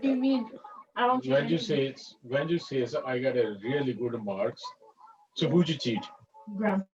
do you mean? I don't. When you say so I got a really good marks, so would you cheat? Grab.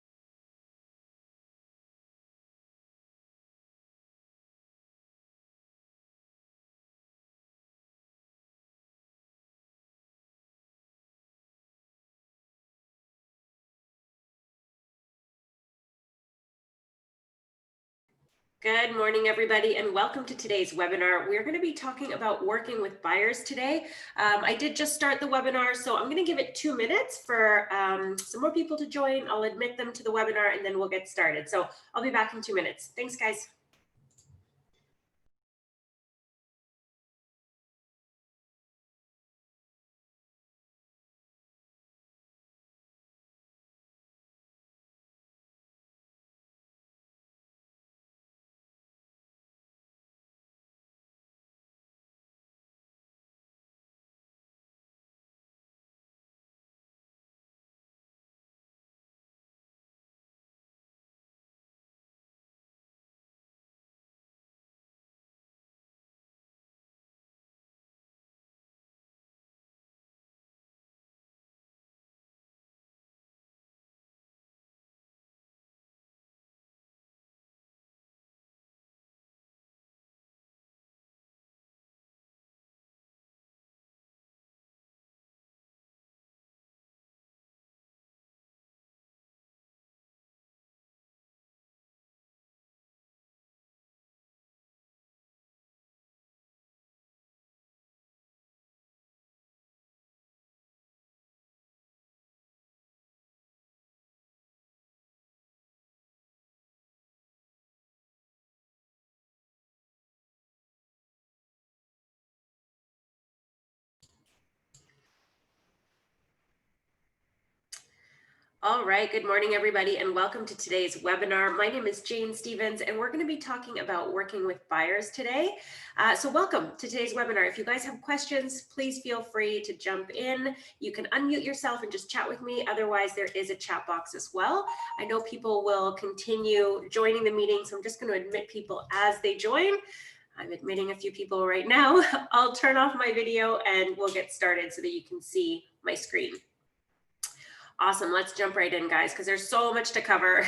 Good morning, everybody, and welcome to today's webinar. We're going to be talking about working with buyers today. I did just start the webinar, so I'm going to give it 2 minutes for some more people to join. I'll admit them to the webinar, and then we'll get started. So I'll be back in 2 minutes. Thanks, guys. All right, good morning, everybody, and welcome to today's webinar. My name is Jane Stevens, and we're going to be talking about working with buyers today. So welcome to today's webinar. If you guys have questions, please feel free to jump in. You can unmute yourself and just chat with me. Otherwise, there is a chat box as well. I know people will continue joining the meeting, so I'm just going to admit people as they join. I'm admitting a few people right now. I'll turn off my video and we'll get started so that you can see my screen. Awesome, let's jump right in, guys, because there's so much to cover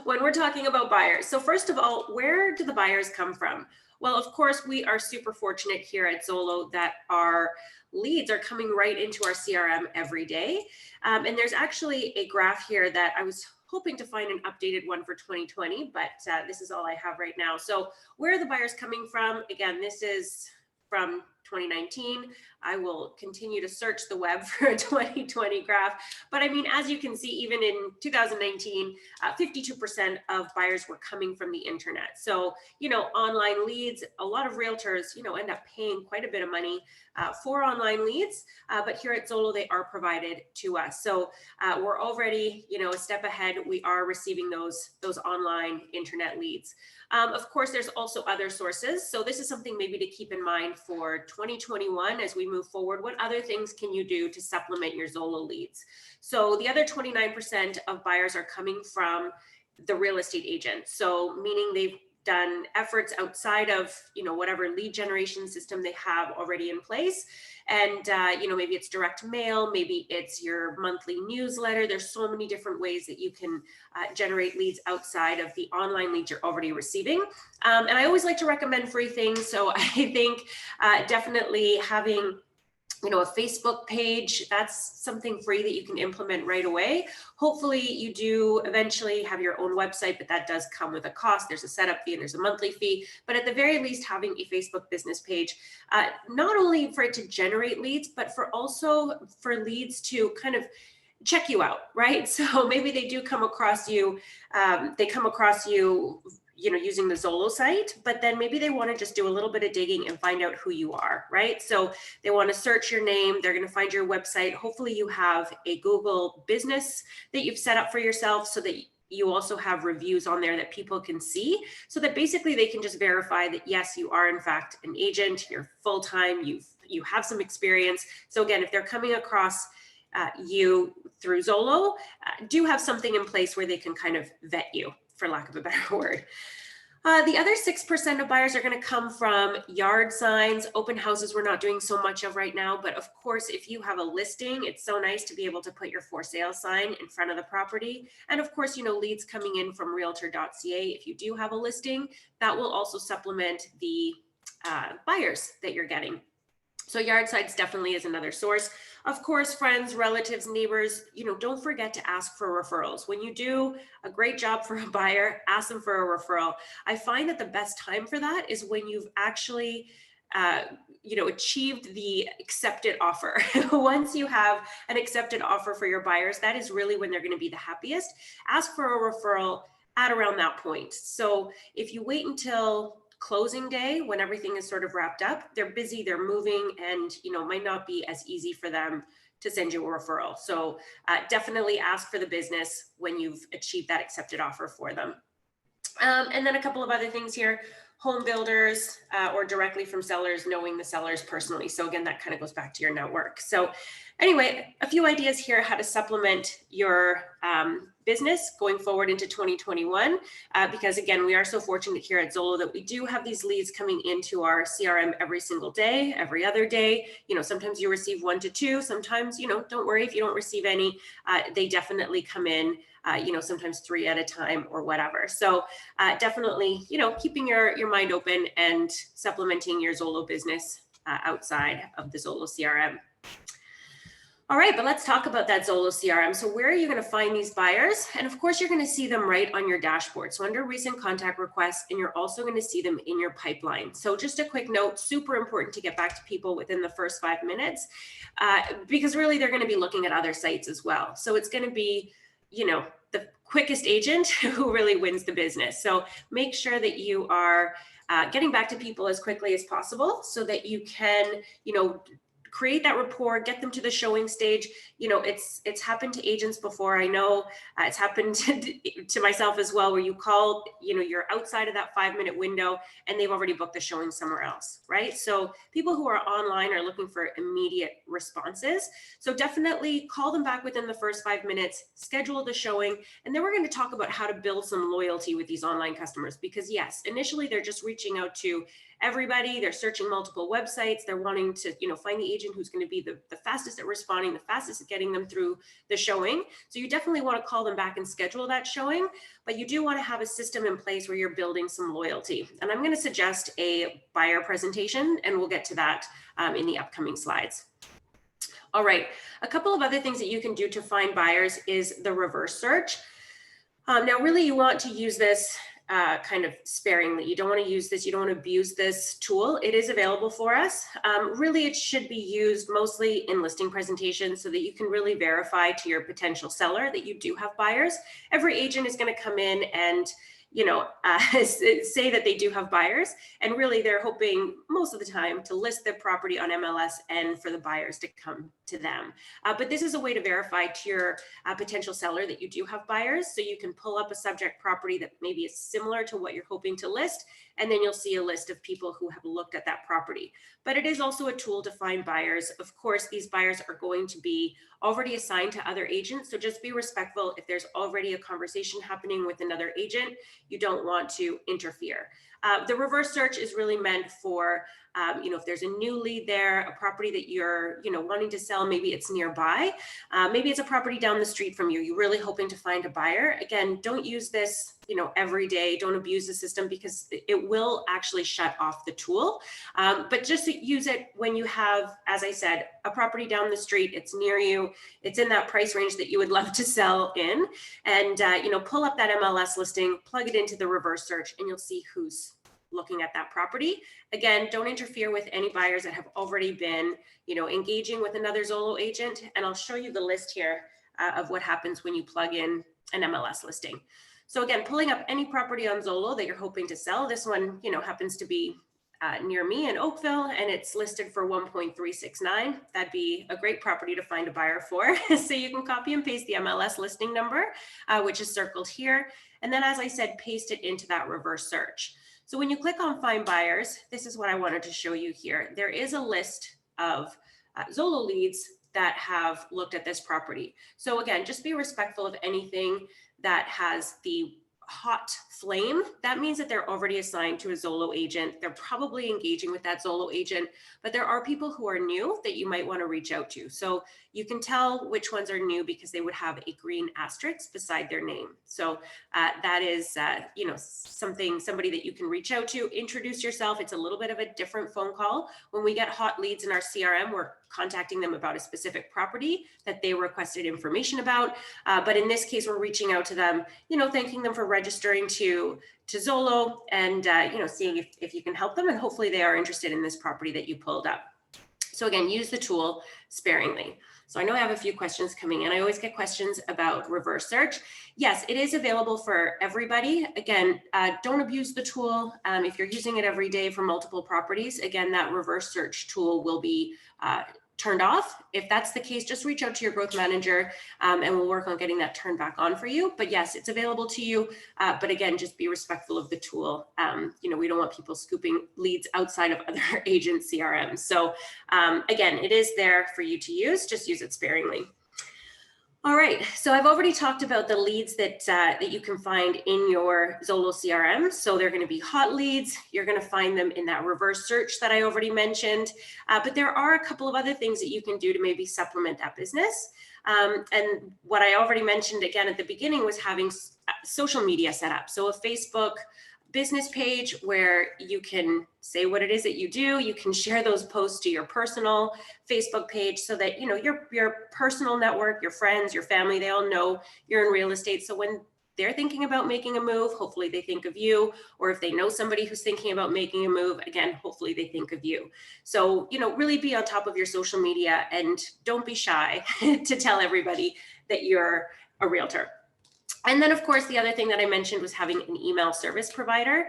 when we're talking about buyers. So first of all, where do the buyers come from? Well, of course, we are super fortunate here at Zolo that our leads are coming right into our CRM every day. And there's actually a graph here that I was hoping to find an updated one for 2020, but this is all I have right now. So where are the buyers coming from? Again, this is from 2019. I will continue to search the web for a 2020 graph. But I mean, as you can see, even in 2019, 52% of buyers were coming from the internet. So, you know, online leads, a lot of realtors, you know, end up paying quite a bit of money for online leads. But here at Zolo, they are provided to us. So we're already, you know, a step ahead. We are receiving those online internet leads. Of course, there's also other sources. So this is something maybe to keep in mind for 2021 as we move forward. What other things can you do to supplement your Zolo leads? So the other 29% of buyers are coming from the real estate agent. So meaning they've done efforts outside of, you know, whatever lead generation system they have already in place. And, you know, maybe it's direct mail, maybe it's your monthly newsletter. There's so many different ways that you can generate leads outside of the online leads you're already receiving. And I always like to recommend free things. So I think definitely having, you know, a Facebook page, that's something free that you can implement right away. Hopefully you do eventually have your own website, but that does come with a cost. There's a setup fee and there's a monthly fee, but at the very least having a Facebook business page, not only for it to generate leads, but for also for leads to kind of check you out, right? So maybe they do come across you, you know, using the Zolo site, but then maybe they want to just do a little bit of digging and find out who you are, right? So they want to search your name, they're going to find your website. Hopefully you have a Google business that you've set up for yourself so that you also have reviews on there that people can see, so that basically they can just verify that yes, you are in fact an agent, you're full-time, you have some experience. So again, if they're coming across you through Zolo, do have something in place where they can kind of vet you, for lack of a better word. The other 6% of buyers are going to come from yard signs, open houses we're not doing so much of right now. But of course, if you have a listing, it's so nice to be able to put your for sale sign in front of the property. And of course, leads coming in from realtor.ca. If you do have a listing, that will also supplement the buyers that you're getting. So yard signs definitely is another source. Of course, friends, relatives, neighbors, don't forget to ask for referrals. When you do a great job for a buyer, ask them for a referral. I find that the best time for that is when you've actually achieved the accepted offer. Once you have an accepted offer for your buyers, that is really when they're going to be the happiest. Ask for a referral at around that point. So if you wait until closing day, when everything is sort of wrapped up, they're busy, they're moving, and might not be as easy for them to send you a referral. So definitely ask for the business when you've achieved that accepted offer for them. And then a couple of other things here: home builders or directly from sellers, knowing the sellers personally. So again, that kind of goes back to your network. So anyway, a few ideas here how to supplement your business going forward into 2021, because again, we are so fortunate here at Zolo that we do have these leads coming into our CRM every single day, every other day. Sometimes you receive 1 to 2, sometimes, don't worry if you don't receive any, they definitely come in, sometimes 3 at a time or whatever. So definitely, keeping your mind open and supplementing your Zolo business outside of the Zolo CRM. All right, but let's talk about that Zolo CRM. So where are you going to find these buyers? And of course, you're going to see them right on your dashboard. So under recent contact requests, and you're also going to see them in your pipeline. So just a quick note, super important to get back to people within the first 5 minutes, because really they're going to be looking at other sites as well. So it's going to be, the quickest agent who really wins the business. So make sure that you are getting back to people as quickly as possible so that you can, create that rapport, get them to the showing stage. It's happened to agents before. I know it's happened to myself as well, where you call, you're outside of that 5-minute window and they've already booked the showing somewhere else, right? So people who are online are looking for immediate responses. So definitely call them back within the first 5 minutes, schedule the showing, and then we're going to talk about how to build some loyalty with these online customers. Because yes, initially they're just reaching out to everybody, they're searching multiple websites, they're wanting to find the agent who's going to be the fastest at responding, the fastest at getting them through the showing. So you definitely want to call them back and schedule that showing, but you do want to have a system in place where you're building some loyalty. And I'm going to suggest a buyer presentation, and we'll get to that in the upcoming slides. All right, a couple of other things that you can do to find buyers is the reverse search. Now really you want to use this kind of sparingly. You don't want to use this, you don't want to abuse this tool. It is available for us. Really, it should be used mostly in listing presentations so that you can really verify to your potential seller that you do have buyers. Every agent is going to come in and say that they do have buyers, and really they're hoping most of the time to list their property on MLS and for the buyers to come to them. But this is a way to verify to your potential seller that you do have buyers. So you can pull up a subject property that maybe is similar to what you're hoping to list, and then you'll see a list of people who have looked at that property. But it is also a tool to find buyers. Of course, these buyers are going to be already assigned to other agents. So just be respectful. If there's already a conversation happening with another agent, you don't want to interfere. The reverse search is really meant for, if there's a new lead there, a property that you're, wanting to sell, maybe it's nearby, maybe it's a property down the street from you, you're really hoping to find a buyer. Again, don't use this, every day. Don't abuse the system because it will actually shut off the tool. But just use it when you have, as I said, a property down the street, it's near you, it's in that price range that you would love to sell in, and pull up that MLS listing, plug it into the reverse search, and you'll see who's looking at that property. Again, don't interfere with any buyers that have already been, engaging with another Zolo agent. And I'll show you the list here of what happens when you plug in an MLS listing. So again, pulling up any property on Zolo that you're hoping to sell. This one, happens to be near me in Oakville, and it's listed for 1.369. That'd be a great property to find a buyer for. So you can copy and paste the MLS listing number, which is circled here. And then, as I said, paste it into that reverse search. So when you click on find buyers, this is what I wanted to show you here. There is a list of Zolo leads that have looked at this property. So again, just be respectful of anything that has the hot flame, that means that they're already assigned to a Zolo agent. They're probably engaging with that Zolo agent, but there are people who are new that you might want to reach out to. So you can tell which ones are new because they would have a green asterisk beside their name. So that is, somebody that you can reach out to, introduce yourself. It's a little bit of a different phone call. When we get hot leads in our CRM, we're contacting them about a specific property that they requested information about. But in this case, we're reaching out to them, thanking them for registering to Zolo and, seeing if you can help them, and hopefully they are interested in this property that you pulled up. So again, use the tool sparingly. So I know I have a few questions coming in. I always get questions about reverse search. Yes, it is available for everybody. Again, don't abuse the tool. If you're using it every day for multiple properties, again, that reverse search tool will be turned off. If that's the case, just reach out to your growth manager and we'll work on getting that turned back on for you. But yes, it's available to you. But again, just be respectful of the tool. We don't want people scooping leads outside of other agent CRMs. So again, it is there for you to use, just use it sparingly. All right, so I've already talked about the leads that you can find in your Zolo CRM. So they're going to be hot leads. You're going to find them in that reverse search that I already mentioned. But there are a couple of other things that you can do to maybe supplement that business. And what I already mentioned again at the beginning was having social media set up. So a Facebook business page where you can say what it is that you do. You can share those posts to your personal Facebook page so that your personal network, your friends, your family, they all know you're in real estate. So when they're thinking about making a move, hopefully they think of you. Or if they know somebody who's thinking about making a move, again, hopefully they think of you. So really be on top of your social media and don't be shy to tell everybody that you're a realtor. And then, of course, the other thing that I mentioned was having an email service provider,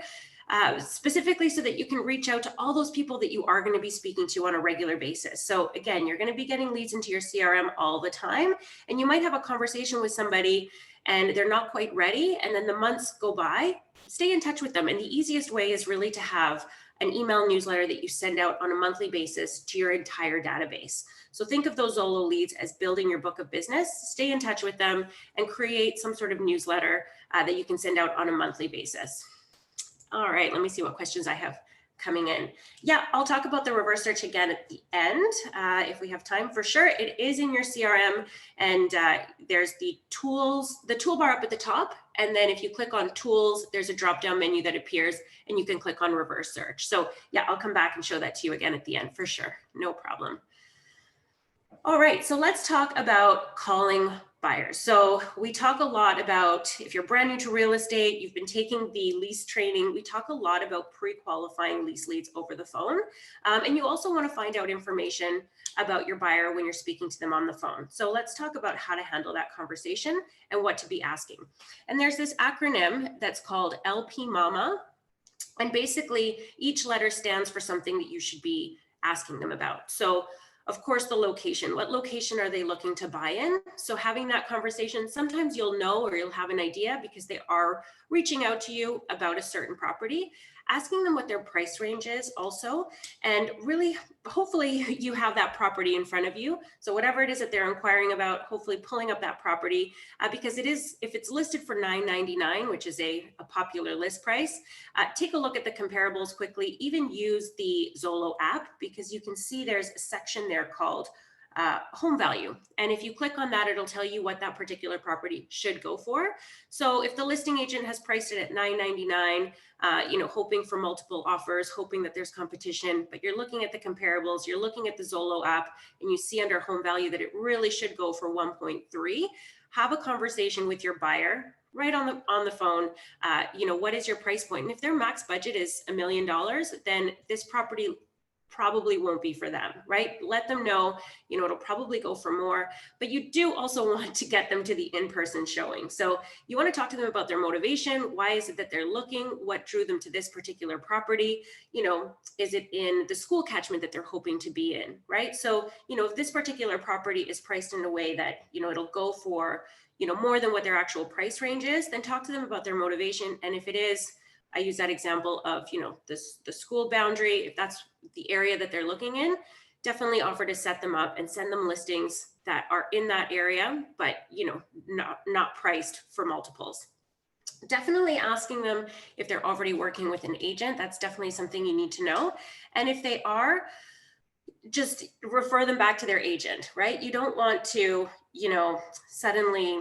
specifically so that you can reach out to all those people that you are going to be speaking to on a regular basis. So again, you're going to be getting leads into your CRM all the time, and you might have a conversation with somebody and they're not quite ready, and then the months go by. Stay in touch with them. And the easiest way is really to have an email newsletter that you send out on a monthly basis to your entire database. So think of those Zolo leads as building your book of business. Stay in touch with them and create some sort of newsletter that you can send out on a monthly basis. All right, let me see what questions I have coming in. Yeah, I'll talk about the reverse search again at the end if we have time, for sure. It is in your CRM, and there's the tools, the toolbar up at the top. And then if you click on tools, there's a drop-down menu that appears and you can click on reverse search. So yeah, I'll come back and show that to you again at the end for sure. No problem. All right, so let's talk about calling buyers. So we talk a lot about, if you're brand new to real estate, you've been taking the lease training, we talk a lot about pre-qualifying lease leads over the phone. And you also want to find out information about your buyer when you're speaking to them on the phone. So let's talk about how to handle that conversation and what to be asking. And there's this acronym that's called LPMAMA. And basically each letter stands for something that you should be asking them about. So of course, the location. What location are they looking to buy in? So having that conversation, sometimes you'll know or you'll have an idea because they are reaching out to you about a certain property. Asking them what their price range is also, and really, hopefully you have that property in front of you. So whatever it is that they're inquiring about, hopefully pulling up that property because it is, if it's listed for $999, which is a popular list price, take a look at the comparables quickly, even use the Zolo app because you can see there's a section there called home value. And if you click on that, it'll tell you what that particular property should go for. So if the listing agent has priced it at $999, hoping for multiple offers, hoping that there's competition, but you're looking at the comparables, you're looking at the Zolo app, and you see under home value that it really should go for 1.3, have a conversation with your buyer right on the phone. What is your price point? And if their max budget is $1 million, then this property probably won't be for them, right? Let them know, it'll probably go for more, but you do also want to get them to the in-person showing. So you want to talk to them about their motivation. Why is it that they're looking? What drew them to this particular property? Is it in the school catchment that they're hoping to be in, right? So, if this particular property is priced in a way that, it'll go for, more than what their actual price range is, then talk to them about their motivation. And if it is, I use that example of, the school boundary, if that's the area that they're looking in, definitely offer to set them up and send them listings that are in that area, but, not priced for multiples. Definitely asking them if they're already working with an agent. That's definitely something you need to know. And if they are, just refer them back to their agent, right? You don't want to, suddenly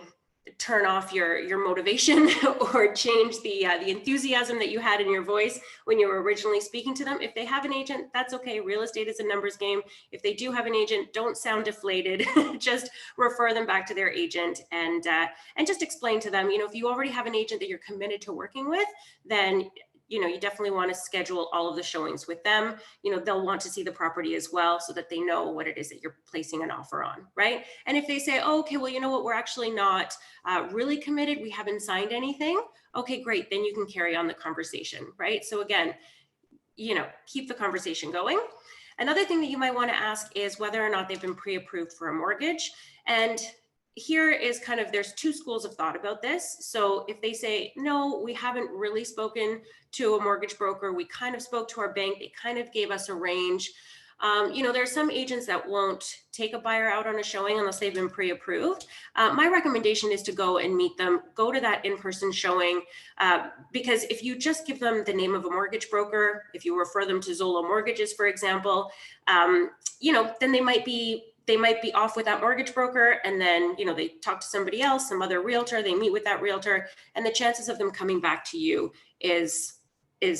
turn off your motivation or change the enthusiasm that you had in your voice when you were originally speaking to them. If they have an agent, that's okay. Real estate is a numbers game. If they do have an agent, don't sound deflated. Just refer them back to their agent and just explain to them, if you already have an agent that you're committed to working with, then you definitely want to schedule all of the showings with them. They'll want to see the property as well so that they know what it is that you're placing an offer on, right? And if they say, oh, okay, well, you know what, we're actually not really committed, we haven't signed anything, okay, great, then you can carry on the conversation, right? So again, keep the conversation going. Another thing that you might want to ask is whether or not they've been pre-approved for a mortgage. And here is there's two schools of thought about this. So if they say, no, we haven't really spoken to a mortgage broker, we kind of spoke to our bank, they kind of gave us a range. There are some agents that won't take a buyer out on a showing unless they've been pre-approved. My recommendation is to go and meet them, go to that in-person showing, because if you just give them the name of a mortgage broker, if you refer them to Zolo Mortgages, for example, then they might be off with that mortgage broker, and then they talk to somebody else, some other realtor, they meet with that realtor, and the chances of them coming back to you is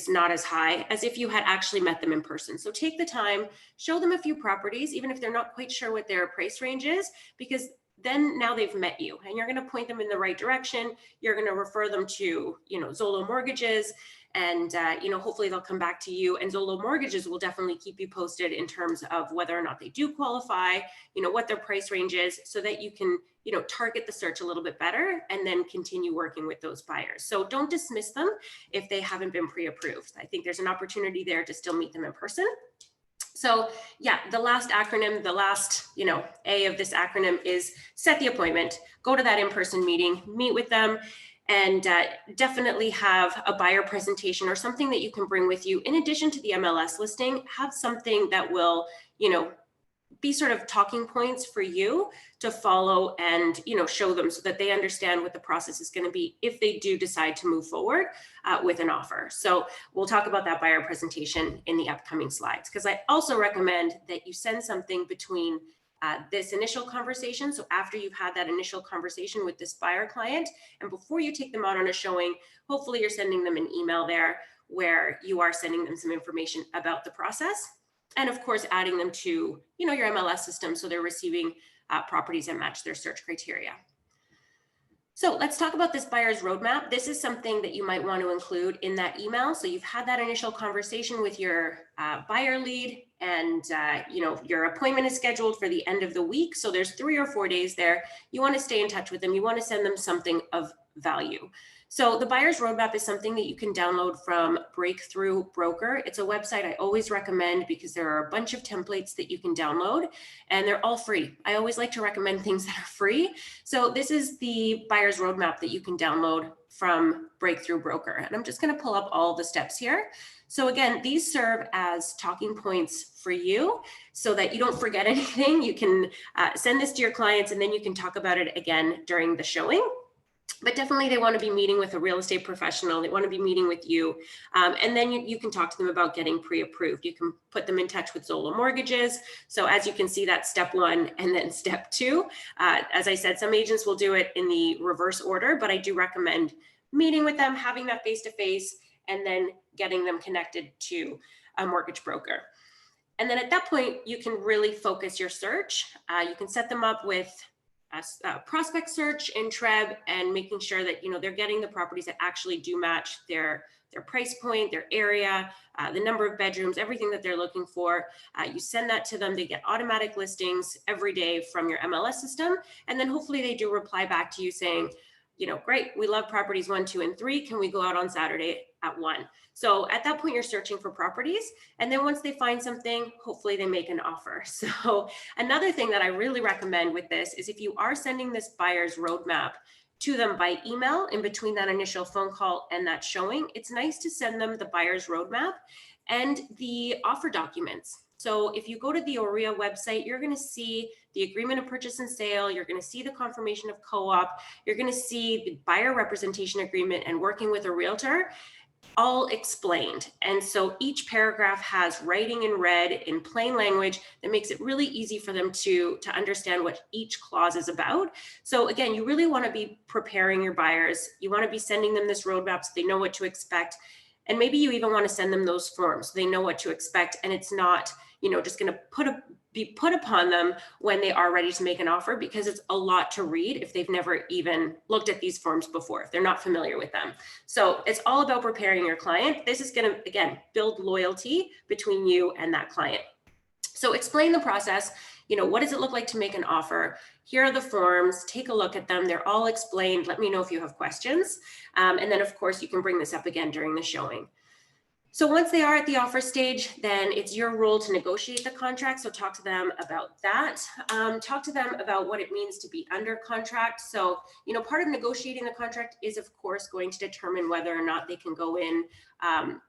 not as high as if you had actually met them in person. So take the time, show them a few properties, even if they're not quite sure what their price range is, because then now they've met you and you're going to point them in the right direction. You're going to refer them to, Zolo Mortgages, and hopefully they'll come back to you, and Zolo Mortgages will definitely keep you posted in terms of whether or not they do qualify, what their price range is, so that you can, target the search a little bit better and then continue working with those buyers. So don't dismiss them if they haven't been pre-approved. I think there's an opportunity there to still meet them in person. So yeah, the last acronym, the last, A of this acronym is set the appointment, go to that in-person meeting, meet with them, and definitely have a buyer presentation or something that you can bring with you. In addition to the MLS listing, have something that will, be sort of talking points for you to follow and, show them so that they understand what the process is going to be if they do decide to move forward with an offer. So we'll talk about that buyer presentation in the upcoming slides, because I also recommend that you send something between this initial conversation. So after you've had that initial conversation with this buyer client, and before you take them out on a showing, hopefully you're sending them an email there where you are sending them some information about the process. And of course, adding them to, your MLS system, so they're receiving properties that match their search criteria. So let's talk about this buyer's roadmap. This is something that you might want to include in that email. So you've had that initial conversation with your buyer lead, and your appointment is scheduled for the end of the week. So there's 3 or 4 days there. You want to stay in touch with them. You want to send them something of value. So the buyer's roadmap is something that you can download from Breakthrough Broker. It's a website I always recommend because there are a bunch of templates that you can download, and they're all free. I always like to recommend things that are free. So this is the buyer's roadmap that you can download from Breakthrough Broker. And I'm just going to pull up all the steps here. So again, these serve as talking points for you so that you don't forget anything. You can send this to your clients, and then you can talk about it again during the showing. But definitely they want to be meeting with a real estate professional. They want to be meeting with you. And then you can talk to them about getting pre-approved. You can put them in touch with Zolo Mortgages. So as you can see, that's step 1 and then step 2. As I said, some agents will do it in the reverse order, but I do recommend meeting with them, having that face-to-face, and then getting them connected to a mortgage broker. And then at that point, you can really focus your search. You can set them up with a prospect search in Treb, and making sure that they're getting the properties that actually do match their price point, their area, the number of bedrooms, everything that they're looking for. You send that to them. They get automatic listings every day from your MLS system, and then hopefully they do reply back to you saying, great, we love properties 1, 2, and 3. Can we go out on Saturday at 1? So at that point, you're searching for properties. And then once they find something, hopefully they make an offer. So another thing that I really recommend with this is if you are sending this buyer's roadmap to them by email in between that initial phone call and that showing, it's nice to send them the buyer's roadmap and the offer documents. So if you go to the OREA website, you're going to see the agreement of purchase and sale, you're going to see the confirmation of co-op, you're going to see the buyer representation agreement and working with a realtor, all explained. And so each paragraph has writing in red in plain language that makes it really easy for them to understand what each clause is about. So again, you really want to be preparing your buyers. You want to be sending them this roadmap so they know what to expect. And maybe you even want to send them those forms so they know what to expect. And it's not, just going to be put upon them when they are ready to make an offer, because it's a lot to read if they've never even looked at these forms before, if they're not familiar with them. So it's all about preparing your client. This is going to, again, build loyalty between you and that client. So explain the process. What does it look like to make an offer? Here are the forms, take a look at them. They're all explained. Let me know if you have questions. And then of course you can bring this up again during the showing. So once they are at the offer stage, then it's your role to negotiate the contract. So talk to them about that. Talk to them about what it means to be under contract. So, part of negotiating the contract is of course going to determine whether or not they can go in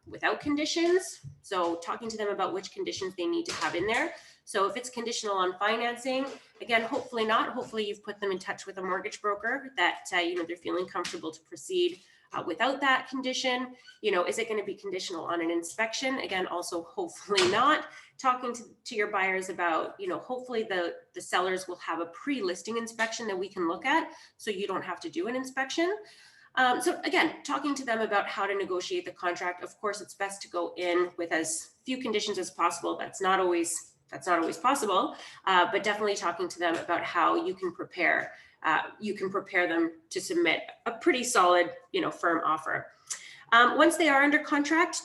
without conditions. So talking to them about which conditions they need to have in there. So if it's conditional on financing, again, hopefully not. Hopefully you've put them in touch with a mortgage broker that, they're feeling comfortable to proceed without that condition. Is it going to be conditional on an inspection? Again, also hopefully not. Talking to your buyers about, hopefully the sellers will have a pre-listing inspection that we can look at, so you don't have to do an inspection. So again, talking to them about how to negotiate the contract. Of course, it's best to go in with as few conditions as possible. That's not always possible, but definitely talking to them about how you can prepare them to submit a pretty solid, firm offer. Once they are under contract,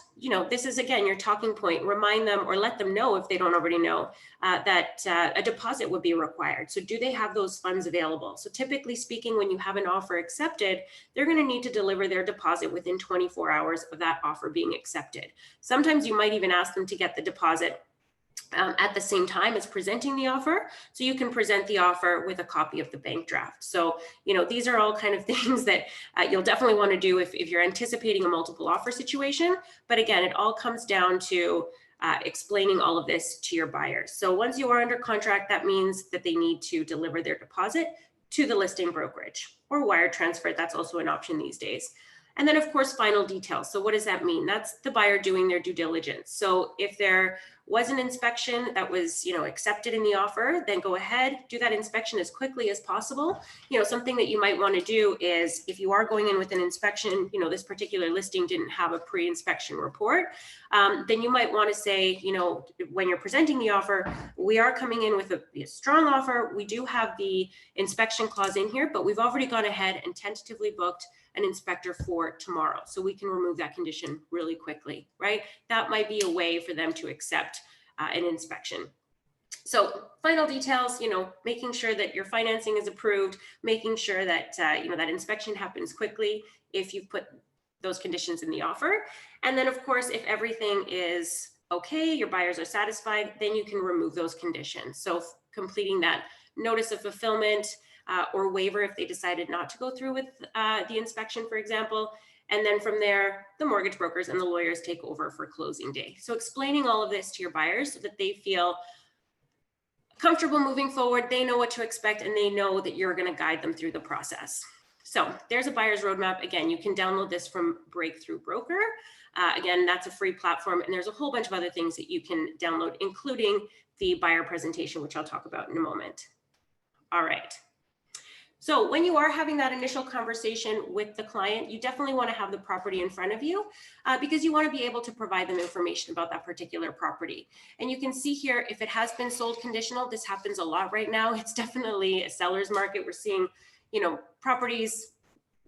this is again your talking point. Remind them or let them know if they don't already know that a deposit would be required. So do they have those funds available? So typically speaking, when you have an offer accepted, they're going to need to deliver their deposit within 24 hours of that offer being accepted. Sometimes you might even ask them to get the deposit at the same time as presenting the offer, so you can present the offer with a copy of the bank draft. So, these are all kind of things that you'll definitely want to do if you're anticipating a multiple offer situation. But again, it all comes down to explaining all of this to your buyers. So once you are under contract, that means that they need to deliver their deposit to the listing brokerage or wire transfer. That's also an option these days. And then of course, final details. So what does that mean? That's the buyer doing their due diligence. So if there was an inspection that was, accepted in the offer, then go ahead, do that inspection as quickly as possible. Something that you might want to do is if you are going in with an inspection, this particular listing didn't have a pre-inspection report, then you might want to say, when you're presenting the offer, we are coming in with a strong offer. We do have the inspection clause in here, but we've already gone ahead and tentatively booked an inspector for tomorrow. So we can remove that condition really quickly, right? That might be a way for them to accept an inspection. So final details, making sure that your financing is approved, making sure that, that inspection happens quickly if you've put those conditions in the offer. And then of course, if everything is okay, your buyers are satisfied, then you can remove those conditions. So completing that notice of fulfillment, or waiver if they decided not to go through with the inspection, for example. And then from there, the mortgage brokers and the lawyers take over for closing day. So explaining all of this to your buyers so that they feel comfortable moving forward, they know what to expect, and they know that you're going to guide them through the process. So there's a buyer's roadmap. Again, you can download this from Breakthrough Broker. Again, that's a free platform, and there's a whole bunch of other things that you can download, including the buyer presentation, which I'll talk about in a moment. All right. So when you are having that initial conversation with the client, you definitely want to have the property in front of you because you want to be able to provide them information about that particular property. And you can see here, if it has been sold conditional, this happens a lot right now. It's definitely a seller's market. We're seeing, properties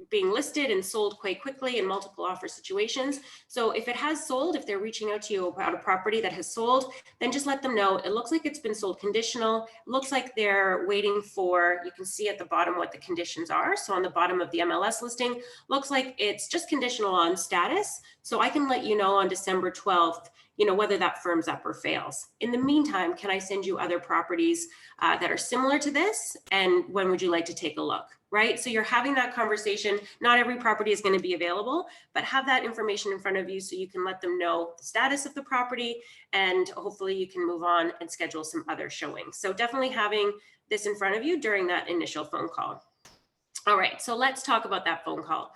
being listed and sold quite quickly in multiple offer situations. So if it has sold, if they're reaching out to you about a property that has sold, then just let them know it looks like it's been sold conditional. It looks like they're waiting for, you can see at the bottom what the conditions are. So on the bottom of the MLS listing, looks like it's just conditional on status. So I can let you know on December 12th, whether that firms up or fails. In the meantime, can I send you other properties that are similar to this? And when would you like to take a look, right? So you're having that conversation. Not every property is going to be available, but have that information in front of you so you can let them know the status of the property, and hopefully you can move on and schedule some other showings. So definitely having this in front of you during that initial phone call. All right, so let's talk about that phone call.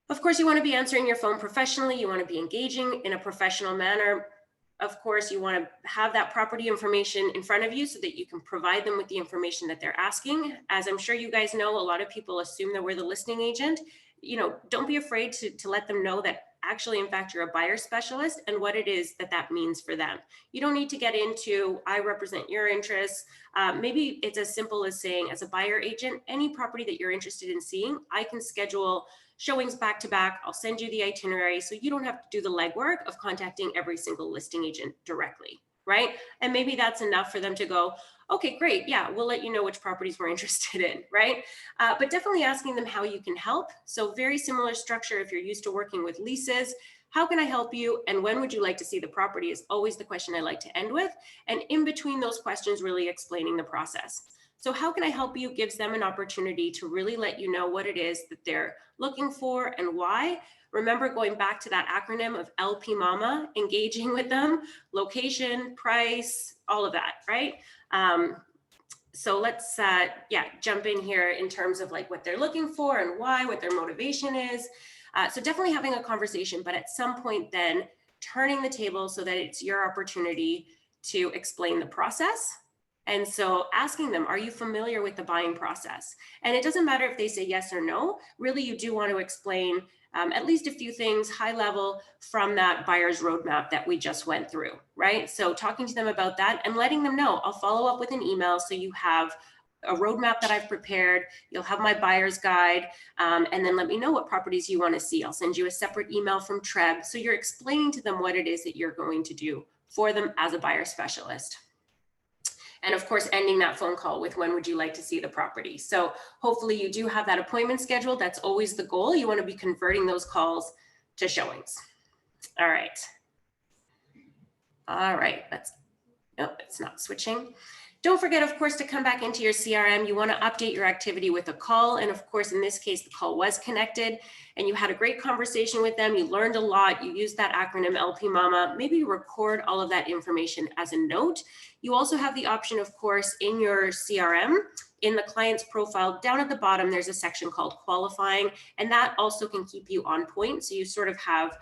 Of course, you want to be answering your phone professionally. You want to be engaging in a professional manner. Of course, you want to have that property information in front of you so that you can provide them with the information that they're asking. As I'm sure you guys know, a lot of people assume that we're the listing agent. Don't be afraid to let them know that actually, in fact, you're a buyer specialist and what it is that means for them. You don't need to get into, I represent your interests. Maybe it's as simple as saying, as a buyer agent, any property that you're interested in seeing, I can schedule showings back to back. I'll send you the itinerary so you don't have to do the legwork of contacting every single listing agent directly, right? And maybe that's enough for them to go, okay, great. Yeah, we'll let you know which properties we're interested in, right? But definitely asking them how you can help. So very similar structure if you're used to working with leases. How can I help you? And when would you like to see the property is always the question I like to end with. And in between those questions, really explaining the process. So how can I help you gives them an opportunity to really let you know what it is that they're looking for and why. Remember, going back to that acronym of LPMAMA, engaging with them, location, price, all of that, right? So let's jump in here in terms of like what they're looking for and why, what their motivation is. So definitely having a conversation, but at some point then turning the table so that it's your opportunity to explain the process. And so asking them, are you familiar with the buying process? And it doesn't matter if they say yes or no, really you do want to explain at least a few things high level from that buyer's roadmap that we just went through, right? So talking to them about that and letting them know, I'll follow up with an email so you have a roadmap that I've prepared, you'll have my buyer's guide, and then let me know what properties you want to see. I'll send you a separate email from Treb. So you're explaining to them what it is that you're going to do for them as a buyer specialist. And of course, ending that phone call with when would you like to see the property? So hopefully you do have that appointment scheduled. That's always the goal. You want to be converting those calls to showings. All right. All right, nope, it's not switching. Don't forget, of course, to come back into your CRM. You want to update your activity with a call. And of course, in this case, the call was connected and you had a great conversation with them. You learned a lot. You used that acronym LPMAMA. Maybe record all of that information as a note. You also have the option, of course, in your CRM, in the client's profile, down at the bottom, there's a section called qualifying, and that also can keep you on point. So you sort of have,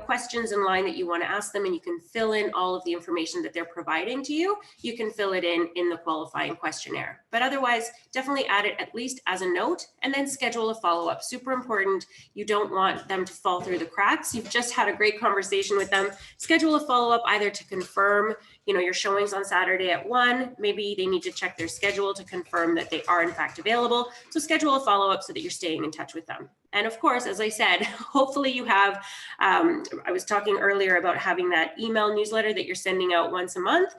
questions in line that you want to ask them, and you can fill in all of the information that they're providing to you. You can fill it in the qualifying questionnaire. But otherwise, definitely add it at least as a note, and then schedule a follow-up. Super important. You don't want them to fall through the cracks. You've just had a great conversation with them. Schedule a follow-up either to confirm, your showings on Saturday at 1. Maybe they need to check their schedule to confirm that they are in fact available. So schedule a follow-up so that you're staying in touch with them. And of course, as I said, hopefully you have, I was talking earlier about having that email newsletter that you're sending out once a month.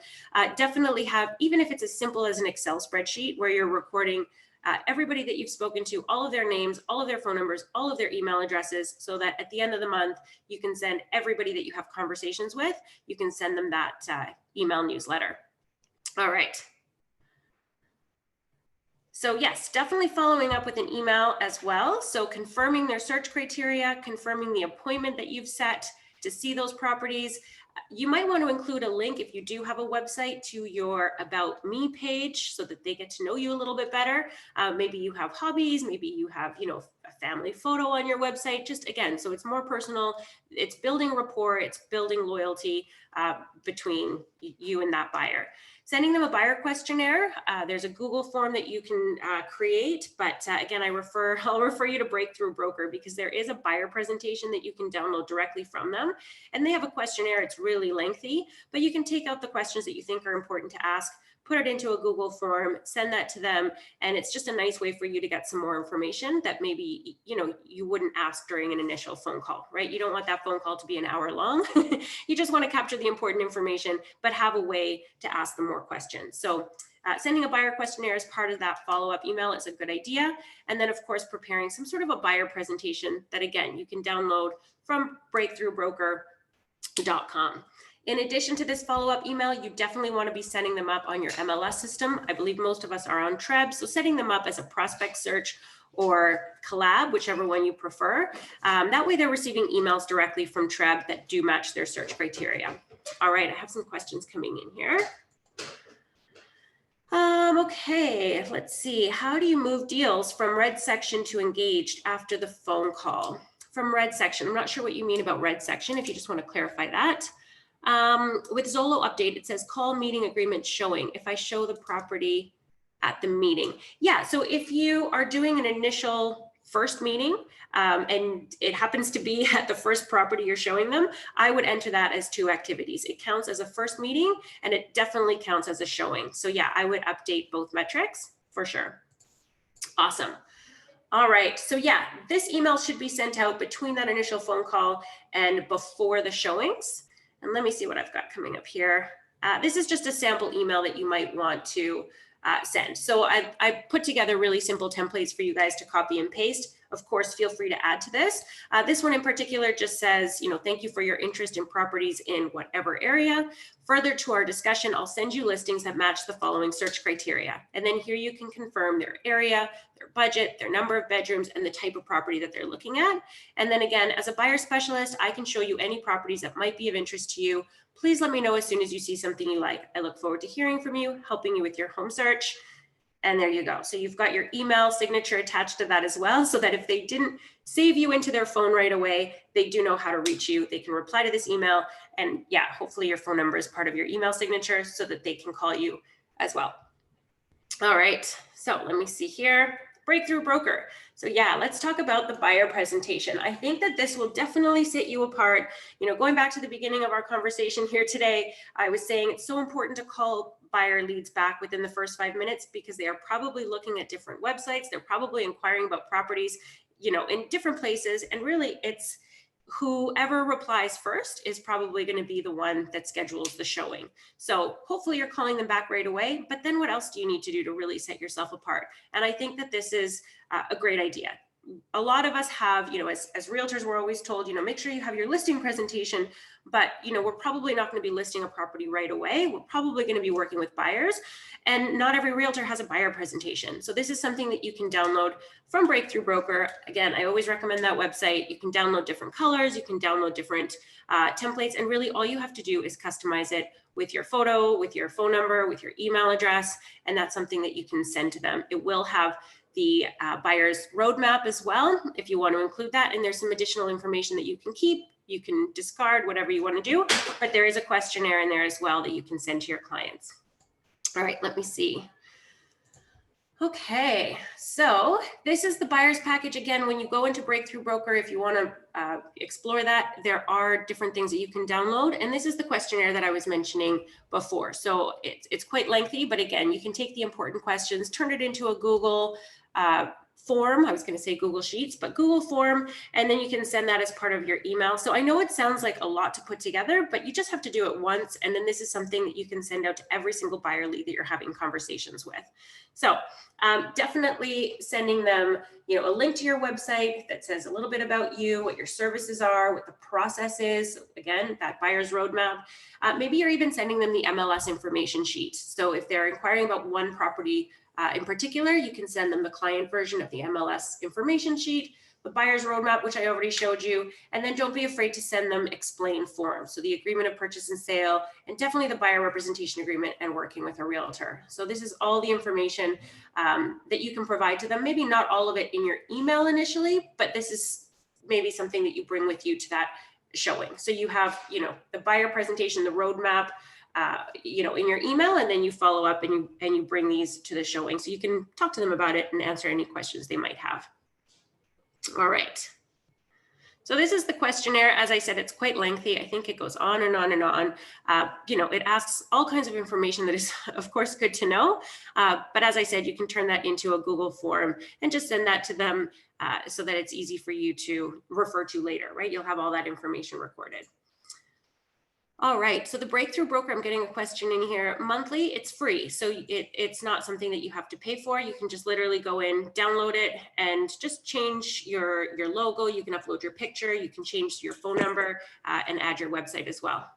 Definitely have, even if it's as simple as an Excel spreadsheet where you're recording everybody that you've spoken to, all of their names, all of their phone numbers, all of their email addresses, so that at the end of the month, you can send everybody that you have conversations with, you can send them that email newsletter. All right. So yes, definitely following up with an email as well. So confirming their search criteria, confirming the appointment that you've set to see those properties. You might want to include a link if you do have a website to your About Me page so that they get to know you a little bit better. Maybe you have hobbies, maybe you have, a family photo on your website, just again, so it's more personal. It's building rapport, it's building loyalty between you and that buyer. Sending them a buyer questionnaire. There's a Google form that you can create, but again, I'll refer you to Breakthrough Broker because there is a buyer presentation that you can download directly from them. And they have a questionnaire, it's really lengthy, but you can take out the questions that you think are important to ask, put it into a Google form, send that to them. And it's just a nice way for you to get some more information that maybe, you wouldn't ask during an initial phone call, right? You don't want that phone call to be an hour long. You just want to capture the important information, but have a way to ask them more questions. So sending a buyer questionnaire as part of that follow-up email is a good idea. And then of course, preparing some sort of a buyer presentation that again, you can download from breakthroughbroker.com. In addition to this follow-up email, you definitely want to be setting them up on your MLS system. I believe most of us are on Treb, so setting them up as a prospect search or collab, whichever one you prefer. That way they're receiving emails directly from Treb that do match their search criteria. All right, I have some questions coming in here. Okay, let's see. How do you move deals from red section to engaged after the phone call? From red section, I'm not sure what you mean about red section, if you just want to clarify that. With Zolo update, it says call meeting agreement showing. If I show the property at the meeting. Yeah, so if you are doing an initial first meeting and it happens to be at the first property you're showing them, I would enter that as 2 activities. It counts as a first meeting and it definitely counts as a showing. So yeah, I would update both metrics for sure. Awesome. All right, so yeah, this email should be sent out between that initial phone call and before the showings. And let me see what I've got coming up here. This is just a sample email that you might want to send. So I put together really simple templates for you guys to copy and paste. Of course, feel free to add to this. This one in particular just says, thank you for your interest in properties in whatever area. Further to our discussion, I'll send you listings that match the following search criteria. And then here you can confirm their area, their budget, their number of bedrooms, and the type of property that they're looking at. And then again, as a buyer specialist, I can show you any properties that might be of interest to you. Please let me know as soon as you see something you like. I look forward to hearing from you, helping you with your home search. And there you go. So you've got your email signature attached to that as well, so that if they didn't save you into their phone right away, they do know how to reach you. They can reply to this email. And yeah, hopefully your phone number is part of your email signature so that they can call you as well. All right, so let me see here. Breakthrough broker. So yeah, let's talk about the buyer presentation. I think that this will definitely set you apart. Going back to the beginning of our conversation here today, I was saying it's so important to call buyer leads back within the first 5 minutes because they are probably looking at different websites. They're probably inquiring about properties, in different places. And really it's whoever replies first is probably going to be the one that schedules the showing. So hopefully you're calling them back right away, but then what else do you need to do to really set yourself apart? And I think that this is a great idea. A lot of us have, as realtors, we're always told, make sure you have your listing presentation, but, we're probably not going to be listing a property right away. We're probably going to be working with buyers, and not every realtor has a buyer presentation. So this is something that you can download from Breakthrough Broker. Again, I always recommend that website. You can download different colors, you can download different templates, and really all you have to do is customize it with your photo, with your phone number, with your email address, and that's something that you can send to them. It will have the buyer's roadmap as well, if you want to include that. And there's some additional information that you can keep, you can discard, whatever you want to do. But there is a questionnaire in there as well that you can send to your clients. All right, let me see. Okay, so this is the buyer's package. Again, when you go into Breakthrough Broker, if you want to explore that, there are different things that you can download. And this is the questionnaire that I was mentioning before. So it's quite lengthy, but again, you can take the important questions, turn it into a Google form. I was going to say Google Sheets, but Google form, and then you can send that as part of your email. So I know it sounds like a lot to put together, but you just have to do it once. And then this is something that you can send out to every single buyer lead that you're having conversations with. So definitely sending them, a link to your website that says a little bit about you, what your services are, what the process is. Again, that buyer's roadmap. Maybe you're even sending them the MLS information sheet. So if they're inquiring about one property in particular, you can send them the client version of the MLS information sheet, the buyer's roadmap, which I already showed you, and then don't be afraid to send them explain forms. So the agreement of purchase and sale, and definitely the buyer representation agreement and working with a realtor. So this is all the information that you can provide to them. Maybe not all of it in your email initially, but this is maybe something that you bring with you to that showing. So you have, the buyer presentation, the roadmap, in your email, and then you follow up and you bring these to the showing so you can talk to them about it and answer any questions they might have. All right. So this is the questionnaire. As I said, it's quite lengthy. I think it goes on and on and on. It asks all kinds of information that is, of course, good to know. But as I said, you can turn that into a Google form and just send that to them so that it's easy for you to refer to later, right? You'll have all that information recorded. All right, so the Breakthrough Broker, I'm getting a question in here. Monthly, it's free. So it's not something that you have to pay for. You can just literally go in, download it, and just change your logo. You can upload your picture. You can change your phone number and add your website as well.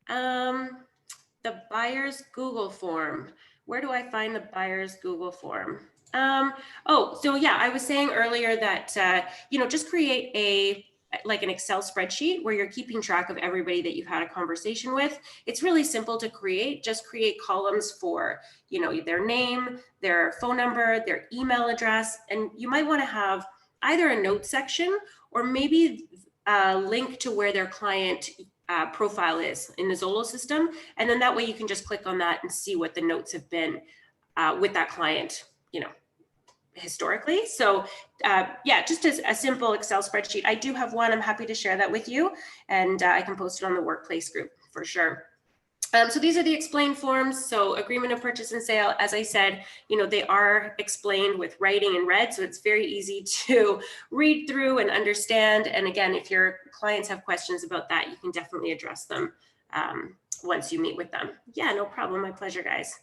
The buyer's Google form. Where do I find the buyer's Google form? So yeah, I was saying earlier that, just create like an Excel spreadsheet where you're keeping track of everybody that you've had a conversation with. It's really simple to create. Just create columns for, their name, their phone number, their email address, and you might want to have either a note section or maybe a link to where their client profile is in the Zolo system. And then that way you can just click on that and see what the notes have been with that client, historically. So yeah, just as a simple Excel spreadsheet. I do have one. I'm happy to share that with you, and I can post it on the workplace group for sure. So these are the explained forms. So agreement of purchase and sale, as I said, they are explained with writing in red. So it's very easy to read through and understand. And again, if your clients have questions about that, you can definitely address them once you meet with them. Yeah, no problem. My pleasure, guys.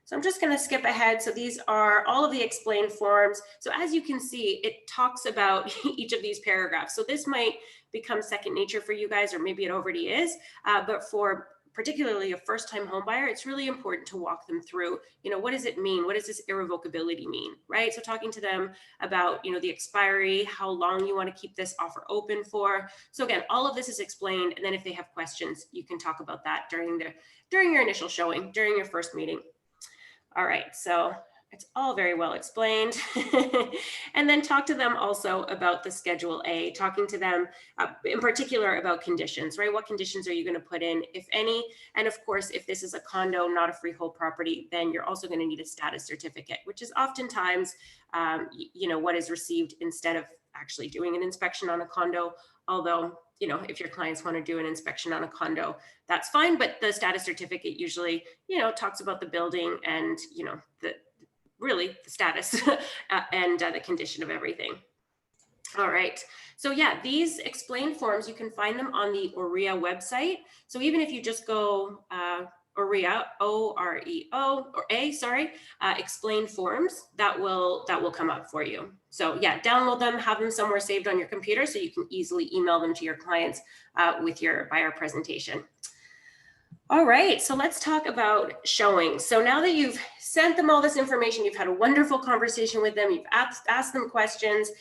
So I'm just going to skip ahead. So these are all of the explained forms. So as you can see, it talks about each of these paragraphs. So this might become second nature for you guys, or maybe it already is, but for particularly a first-time home buyer, it's really important to walk them through, what does it mean? What does this irrevocability mean, right? So talking to them about, the expiry, how long you want to keep this offer open for. So again, all of this is explained. And then if they have questions, you can talk about that during your initial showing, during your first meeting. All right, so it's all very well explained. And then talk to them also about the Schedule A, talking to them in particular about conditions, right? What conditions are you going to put in, if any? And of course, if this is a condo, not a freehold property, then you're also going to need a status certificate, which is oftentimes, what is received instead of actually doing an inspection on a condo. Although, if your clients want to do an inspection on a condo, that's fine. But the status certificate usually, talks about the building and, really the status and the condition of everything. All right. So yeah, these explained forms, you can find them on the OREA website. So even if you just go OREA, O-R-E-O, or A, sorry, explained forms, that will come up for you. So yeah, download them, have them somewhere saved on your computer so you can easily email them to your clients with your buyer presentation. All right, so let's talk about showing. So now that you've sent them all this information, you've had a wonderful conversation with them, you've asked them questions,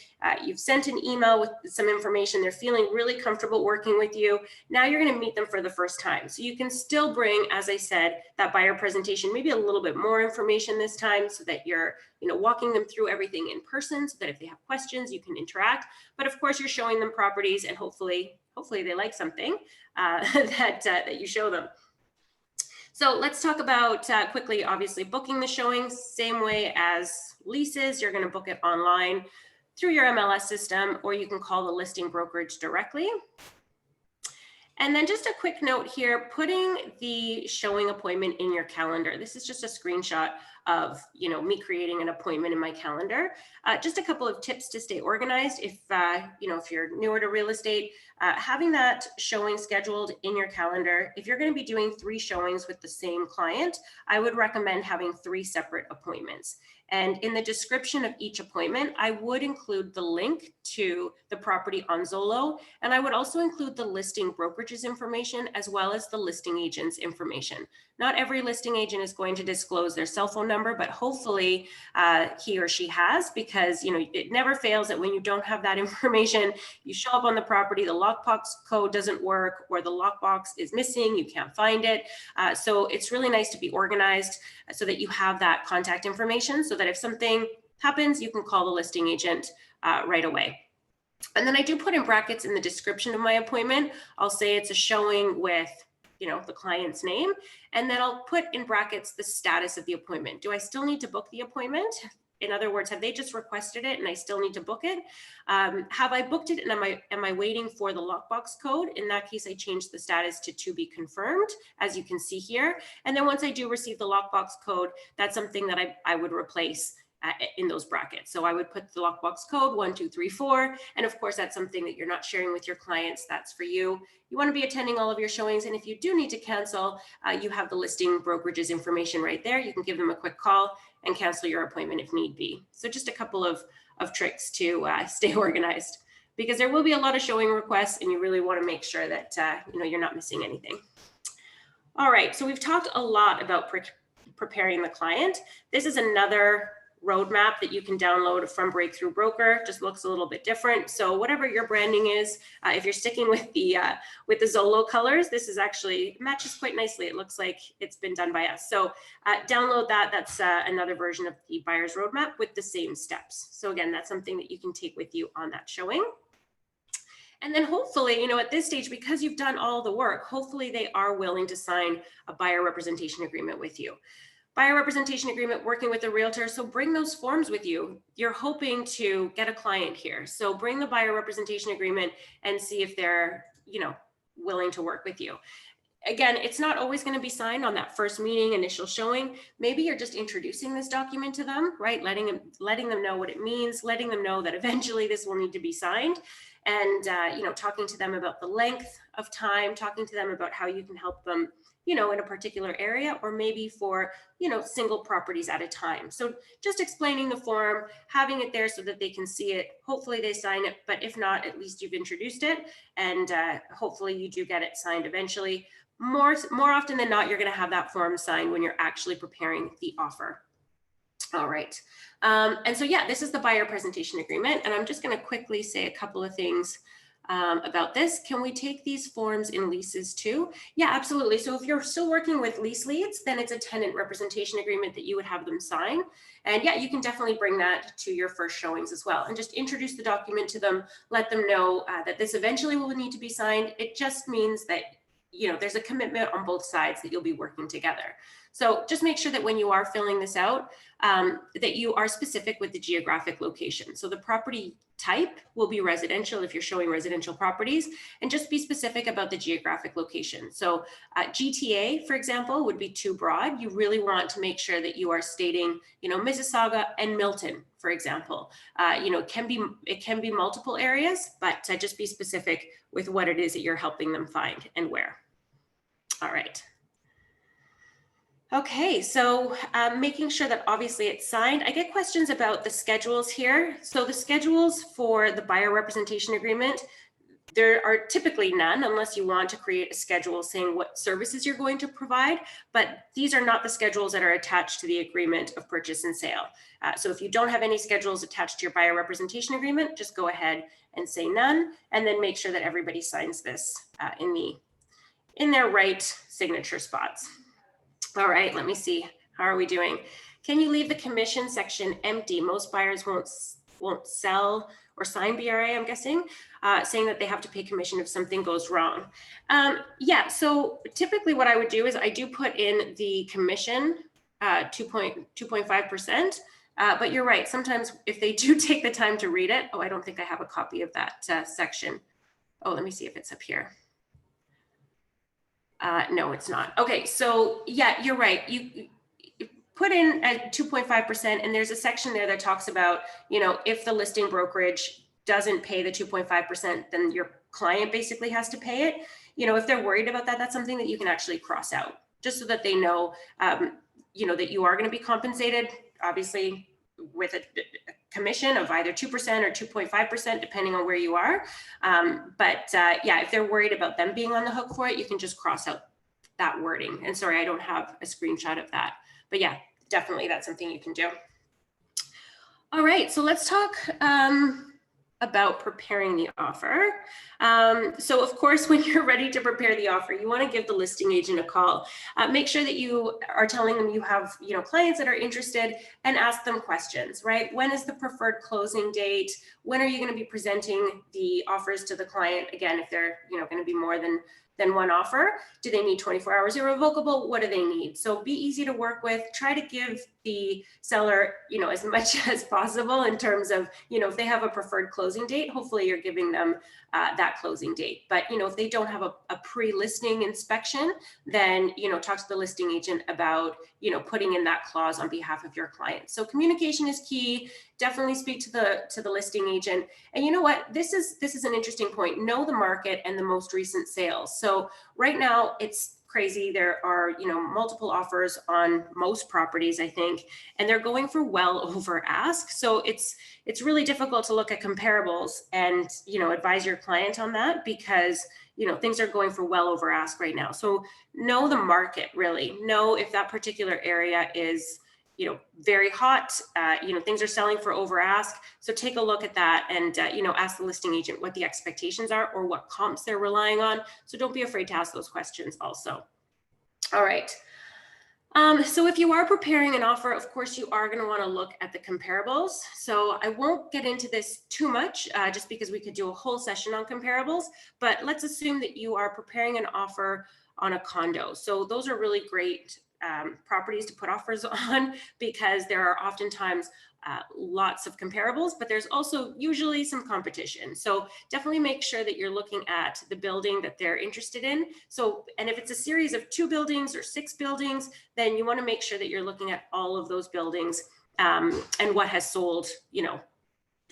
you've sent an email with some information, they're feeling really comfortable working with you. Now you're going to meet them for the first time. So you can still bring, as I said, that buyer presentation, maybe a little bit more information this time so that you're walking them through everything in person so that if they have questions, you can interact. But of course, you're showing them properties and hopefully they like something that you show them. So let's talk about quickly, obviously, booking the showings. Same way as leases, you're going to book it online through your MLS system, or you can call the listing brokerage directly. And then just a quick note here, putting the showing appointment in your calendar. This is just a screenshot of me creating an appointment in my calendar. Just a couple of tips to stay organized. If you're newer to real estate, having that showing scheduled in your calendar. If you're going to be doing 3 showings with the same client, I would recommend having 3 separate appointments. And in the description of each appointment, I would include the link to the property on Zolo, and I would also include the listing brokerage's information as well as the listing agent's information. Not every listing agent is going to disclose their cell phone number, but hopefully he or she has, because it never fails that when you don't have that information, you show up on the property, the lockbox code doesn't work, or the lockbox is missing, you can't find it. So it's really nice to be organized so that you have that contact information, so that if something happens, you can call the listing agent right away. And then I do put in brackets in the description of my appointment. I'll say it's a showing with the client's name, and then I'll put in brackets the status of the appointment. Do I still need to book the appointment? In other words, have they just requested it and I still need to book it? Have I booked it and am I waiting for the lockbox code? In that case, I change the status to be confirmed, as you can see here. And then once I do receive the lockbox code, that's something that I would replace in those brackets. So I would put the lockbox code 1, 2, 3, 4. And of course, that's something that you're not sharing with your clients. That's for you. You want to be attending all of your showings. And if you do need to cancel, you have the listing brokerage's information right there. You can give them a quick call and cancel your appointment if need be. So just a couple of tricks to stay organized, because there will be a lot of showing requests and you really want to make sure that you're not missing anything. All right, so we've talked a lot about preparing the client. This is another roadmap that you can download from Breakthrough Broker. Just looks a little bit different. So whatever your branding is, if you're sticking with the Zolo colors, this is actually matches quite nicely. It looks like it's been done by us. So download that. That's another version of the buyer's roadmap with the same steps. So again, that's something that you can take with you on that showing. And then hopefully, at this stage, because you've done all the work, hopefully they are willing to sign a buyer representation agreement with you. Buyer representation agreement, working with a realtor. So bring those forms with you. You're hoping to get a client here. So bring the buyer representation agreement and see if they're, willing to work with you. Again, it's not always going to be signed on that first meeting, initial showing. Maybe you're just introducing this document to them, right? Letting them know what it means, letting them know that eventually this will need to be signed, and talking to them about the length of time, talking to them about how you can help them, in a particular area, or maybe for, single properties at a time. So just explaining the form, having it there so that they can see it. Hopefully they sign it, but if not, at least you've introduced it, and hopefully you do get it signed eventually. More often than not, you're going to have that form signed when you're actually preparing the offer. All right. And so, yeah, this is the buyer presentation agreement. And I'm just going to quickly say a couple of things about this. Can we take these forms in leases too? Yeah, absolutely. So if you're still working with lease leads, then it's a tenant representation agreement that you would have them sign. And yeah, you can definitely bring that to your first showings as well. And just introduce the document to them, let them know that this eventually will need to be signed. It just means that there's a commitment on both sides that you'll be working together. So just make sure that when you are filling this out, that you are specific with the geographic location. So the property type will be residential if you're showing residential properties, and just be specific about the geographic location. So GTA, for example, would be too broad. You really want to make sure that you are stating, Mississauga and Milton, for example. It can be multiple areas, but just be specific with what it is that you're helping them find and where. All right. Okay, so making sure that obviously it's signed. I get questions about the schedules here. So the schedules for the buyer representation agreement, there are typically none unless you want to create a schedule saying what services you're going to provide, but these are not the schedules that are attached to the agreement of purchase and sale. So if you don't have any schedules attached to your buyer representation agreement, just go ahead and say none, and then make sure that everybody signs this in their right signature spots. All right, let me see. How are we doing? Can you leave the commission section empty? Most buyers won't sell or sign BRA, I'm guessing, saying that they have to pay commission if something goes wrong. Yeah, so typically what I would do is I do put in the commission 2.5%, but you're right. Sometimes if they do take the time to read it, I don't think I have a copy of that section. Oh, let me see if it's up here. No, it's not. Okay, so yeah, you're right. You put in at 2.5%, and there's a section there that talks about, if the listing brokerage doesn't pay the 2.5%, then your client basically has to pay it. If they're worried about that, that's something that you can actually cross out, just so that they know, that you are going to be compensated, obviously, with a commission of either 2% or 2.5%, depending on where you are. Yeah, if they're worried about them being on the hook for it, you can just cross out that wording. And sorry, I don't have a screenshot of that. But yeah, definitely that's something you can do. All right, so let's talk about preparing the offer. So of course, when you're ready to prepare the offer, you want to give the listing agent a call. Make sure that you are telling them you have, clients that are interested, and ask them questions, right? When is the preferred closing date? When are you going to be presenting the offers to the client? Again, if they're, going to be more than one offer, do they need 24 hours irrevocable? What do they need? So be easy to work with. Try to give the seller, as much as possible in terms of, if they have a preferred closing date, hopefully you're giving them that closing date. But, if they don't have a pre-listing inspection, then, talk to the listing agent about, putting in that clause on behalf of your client. So communication is key. Definitely speak to the listing agent. And you know what, this is an interesting point. Know the market and the most recent sales. So right now it's crazy. There are, multiple offers on most properties, I think, and they're going for well over ask. So it's really difficult to look at comparables and, advise your client on that because, things are going for well over ask right now. So know the market, really. Know if that particular area is, very hot, things are selling for over ask. So take a look at that and, ask the listing agent what the expectations are or what comps they're relying on. So don't be afraid to ask those questions also. All right. So if you are preparing an offer, of course, you are going to want to look at the comparables. So I won't get into this too much just because we could do a whole session on comparables, but let's assume that you are preparing an offer on a condo. So those are really great properties to put offers on because there are oftentimes lots of comparables, but there's also usually some competition. So definitely make sure that you're looking at the building that they're interested in. So, and if it's a series of 2 buildings or 6 buildings, then you want to make sure that you're looking at all of those buildings and what has sold,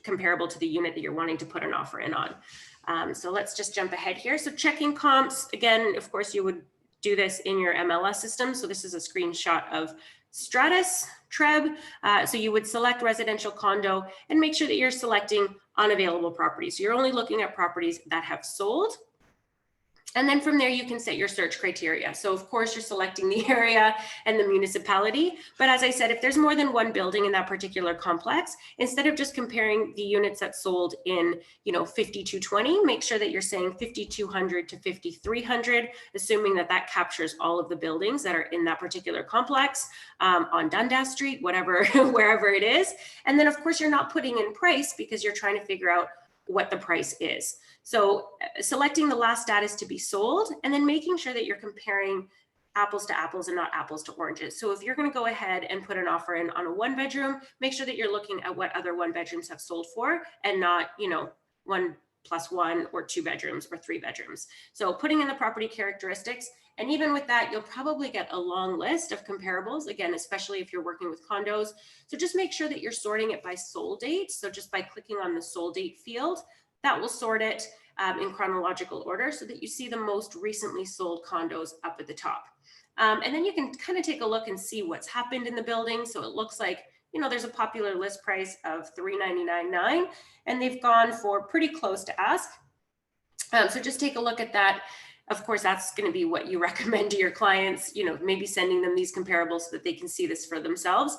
comparable to the unit that you're wanting to put an offer in on. So let's just jump ahead here. So checking comps, again, of course, you would do this in your MLS system. So this is a screenshot of Stratus Treb. So you would select residential condo and make sure that you're selecting unavailable properties. So you're only looking at properties that have sold. And then from there, you can set your search criteria. So of course, you're selecting the area and the municipality. But as I said, if there's more than one building in that particular complex, instead of just comparing the units that sold in, 5220, make sure that you're saying 5200 to 5300, assuming that that captures all of the buildings that are in that particular complex on Dundas Street, whatever, wherever it is. And then of course, you're not putting in price because you're trying to figure out what the price is. So selecting the last status to be sold and then making sure that you're comparing apples to apples and not apples to oranges. So if you're going to go ahead and put an offer in on a 1-bedroom, make sure that you're looking at what other 1-bedrooms have sold for and not, 1+1 or 2 bedrooms or 3 bedrooms. So putting in the property characteristics. And even with that, you'll probably get a long list of comparables, again, especially if you're working with condos. So just make sure that you're sorting it by sold date. So just by clicking on the sold date field, that will sort it in chronological order so that you see the most recently sold condos up at the top. And then you can kind of take a look and see what's happened in the building. So it looks like, there's a popular list price of $399.9, and they've gone for pretty close to ask. So just take a look at that. Of course, that's going to be what you recommend to your clients, maybe sending them these comparables so that they can see this for themselves.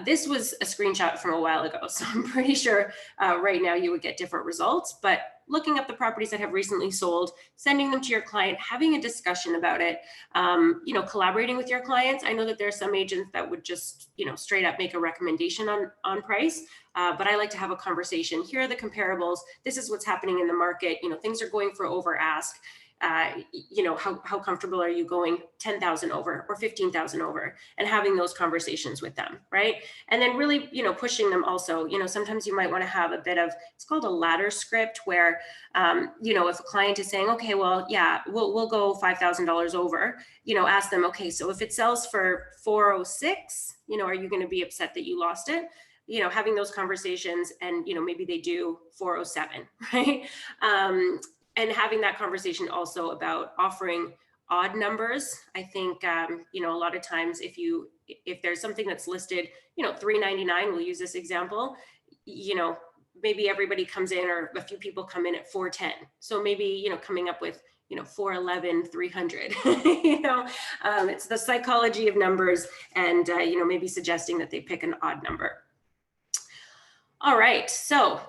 This was a screenshot from a while ago, so I'm pretty sure right now you would get different results, but looking up the properties that have recently sold, sending them to your client, having a discussion about it, collaborating with your clients. I know that there are some agents that would just, straight up make a recommendation on price, but I like to have a conversation. Here are the comparables. This is what's happening in the market. Things are going for over ask. How comfortable are you going 10,000 over or 15,000 over and having those conversations with them, right? And then really, pushing them also, sometimes you might want to have a bit of, it's called a ladder script where, if a client is saying, okay, well, yeah, we'll go $5,000 over, ask them, okay, so if it sells for 406, are you going to be upset that you lost it? Having those conversations and, maybe they do 407, right? And having that conversation also about offering odd numbers. I think, a lot of times if there's something that's listed, $399, we'll use this example, maybe everybody comes in or a few people come in at 410. So maybe, coming up with, 411, 300, it's the psychology of numbers and, maybe suggesting that they pick an odd number. All right, so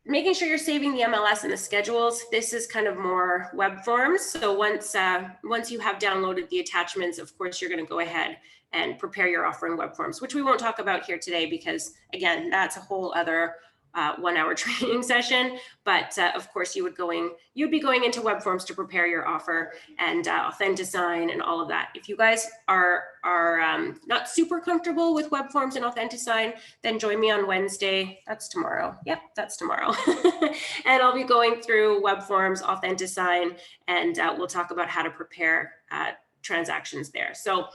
making sure you're saving the MLS and the schedules. This is kind of more web forms. So once you have downloaded the attachments, of course, you're going to go ahead and prepare your offer in web forms, which we won't talk about here today because, again, that's a whole other 1-hour training session. But of course, you'd be going into web forms to prepare your offer and Authentisign and all of that. If you guys are not super comfortable with web forms and Authentisign, then join me on Wednesday. That's tomorrow. Yep, that's tomorrow. And I'll be going through web forms, Authentisign, and we'll talk about how to prepare transactions there. So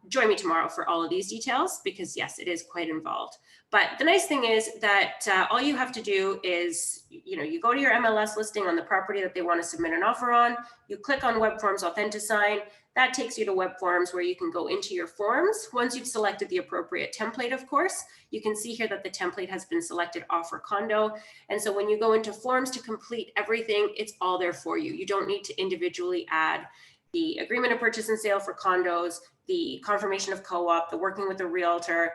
Join me tomorrow for all of these details because yes, it is quite involved. But the nice thing is that all you have to do is, you go to your MLS listing on the property that they want to submit an offer on, you click on Web Forms Authenticign, that takes you to Web Forms where you can go into your forms. Once you've selected the appropriate template, of course, you can see here that the template has been selected offer condo. And so when you go into forms to complete everything, it's all there for you. You don't need to individually add the agreement of purchase and sale for condos, the confirmation of co-op, the working with a realtor,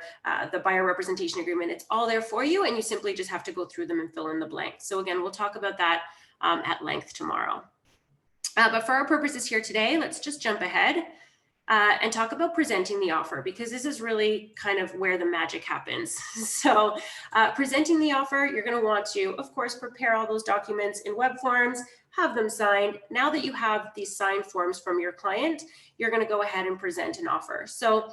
the buyer representation agreement, it's all there for you. And you simply just have to go through them and fill in the blanks. So again, we'll talk about that at length tomorrow. But for our purposes here today, let's just jump ahead and talk about presenting the offer, because this is really kind of where the magic happens. So presenting the offer, you're going to want to, of course, prepare all those documents in web forms, have them signed. Now that you have these signed forms from your client, you're going to go ahead and present an offer. So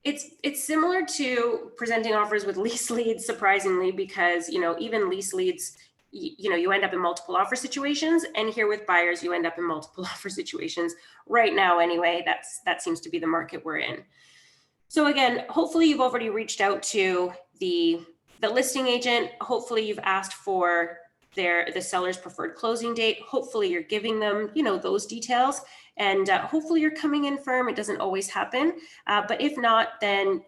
it's similar to presenting offers with lease leads, surprisingly, because even lease leads, you end up in multiple offer situations, and here with buyers, you end up in multiple offer situations right now. Anyway, that seems to be the market we're in. So again, hopefully you've already reached out to the listing agent. Hopefully you've asked for the seller's preferred closing date. Hopefully you're giving them, those details, and hopefully you're coming in firm. It doesn't always happen, but if not, then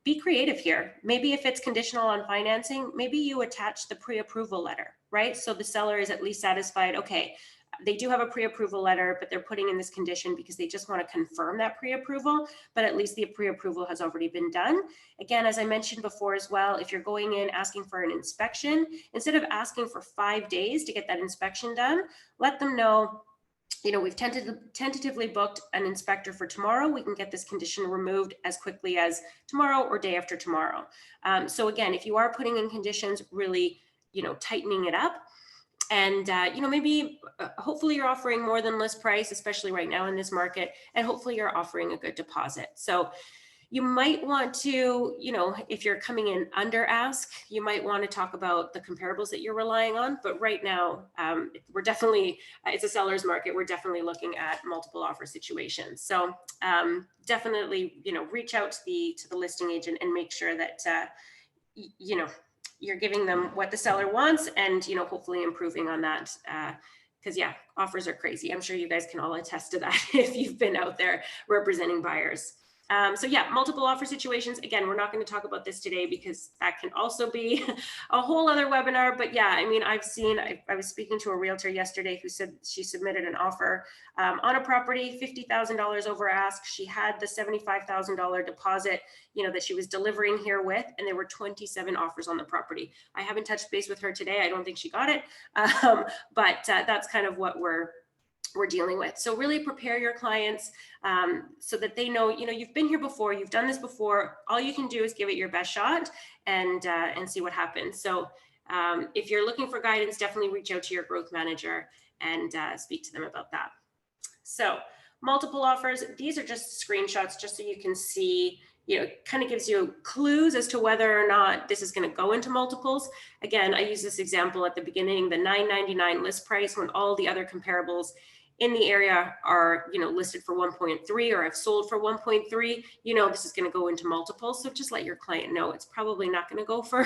be creative here. Maybe if it's conditional on financing, maybe you attach the pre-approval letter, right? So the seller is at least satisfied, okay, they do have a pre-approval letter, but they're putting in this condition because they just want to confirm that pre-approval, but at least the pre-approval has already been done. Again, as I mentioned before as well, if you're going in asking for an inspection, instead of asking for 5 days to get that inspection done, let them know, we've tentatively booked an inspector for tomorrow. We can get this condition removed as quickly as tomorrow or day after tomorrow. So again, if you are putting in conditions, really, tightening it up. And, maybe hopefully you're offering more than list price, especially right now in this market, and hopefully you're offering a good deposit. So you might want to, if you're coming in under ask, you might want to talk about the comparables that you're relying on. But right now, we're definitely, it's a seller's market. We're definitely looking at multiple offer situations. So definitely, reach out to the listing agent and make sure that, you're giving them what the seller wants and, hopefully improving on that. Because offers are crazy. I'm sure you guys can all attest to that if you've been out there representing buyers. So multiple offer situations. Again, we're not going to talk about this today because that can also be a whole other webinar. But I was speaking to a realtor yesterday who said she submitted an offer on a property, $50,000 over ask. She had the $75,000 deposit, that she was delivering here with, and there were 27 offers on the property. I haven't touched base with her today. I don't think she got it. But that's kind of what we're dealing with. So really prepare your clients so that they know, you've been here before, you've done this before. All you can do is give it your best shot and see what happens. So if you're looking for guidance, definitely reach out to your growth manager and speak to them about that. So multiple offers, these are just screenshots just so you can see, kind of gives you clues as to whether or not this is going to go into multiples. Again, I use this example at the beginning, the $999 list price when all the other comparables in the area are, listed for 1.3 or have sold for 1.3, this is going to go into multiples. So just let your client know it's probably not going to go for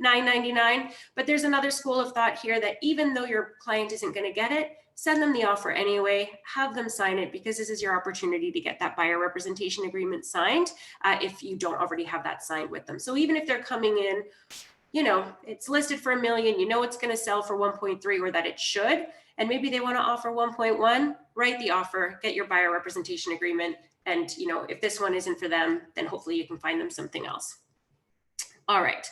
$999. But there's another school of thought here that even though your client isn't going to get it, send them the offer anyway, have them sign it because this is your opportunity to get that buyer representation agreement signed if you don't already have that signed with them. So even if they're coming in, it's listed for $1 million, it's going to sell for 1.3 or that it should, and maybe they want to offer 1.1, write the offer, get your buyer representation agreement. And, if this one isn't for them, then hopefully you can find them something else. All right.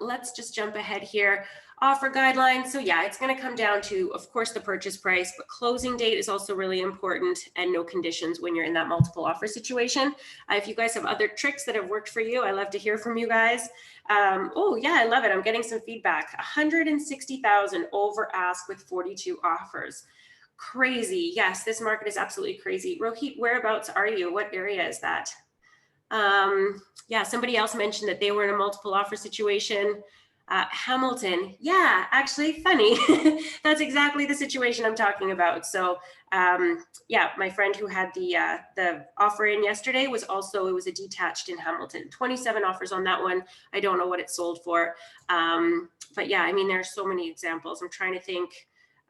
Let's just jump ahead here. Offer guidelines. So it's going to come down to, of course, the purchase price, but closing date is also really important and no conditions when you're in that multiple offer situation. If you guys have other tricks that have worked for you, I love to hear from you guys. I love it. I'm getting some feedback. 160,000 over ask with 42 offers. Crazy. Yes, this market is absolutely crazy. Rohit, whereabouts are you? What area is that? Somebody else mentioned that they were in a multiple offer situation. Hamilton, yeah, actually funny. That's exactly the situation I'm talking about. So yeah, my friend who had the offer in yesterday was also, it was a detached in Hamilton, 27 offers on that one. I don't know what it sold for. But yeah, I mean, there are so many examples. I'm trying to think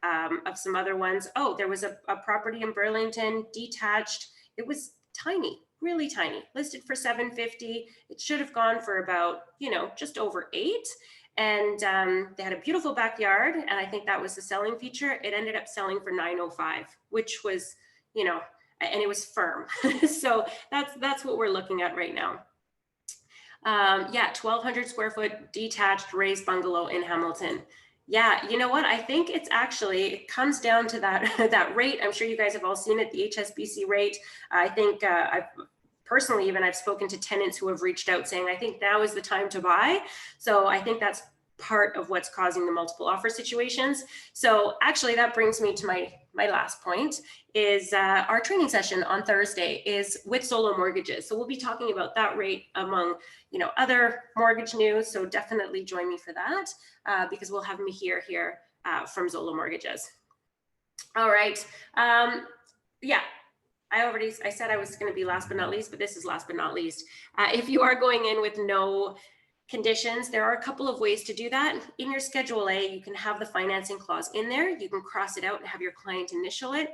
of some other ones. Oh, there was a property in Burlington, detached. It was tiny, really tiny, listed for $750. It should have gone for about, you know, just over $8. And they had a beautiful backyard, and I think that was the selling feature. It ended up selling for $905, which was, you know, and it was firm. So that's what we're looking at right now. Yeah, 1,200 square foot detached raised bungalow in Hamilton. Yeah, you know what? I think it's actually, it comes down to that that rate. I'm sure you guys have all seen it, the HSBC rate. I think I've personally, even I've spoken to tenants who have reached out saying, I think now is the time to buy. So I think that's part of what's causing the multiple offer situations. So actually that brings me to my last point is our training session on Thursday is with Zolo mortgages. So we'll be talking about that rate among, you know, other mortgage news. So definitely join me for that because we'll have me here from Zolo mortgages. All right. Yeah. I said I was going to be last but not least, but this is last but not least. If you are going in with no conditions, there are a couple of ways to do that. In your Schedule A, you can have the financing clause in there. You can cross it out and have your client initial it.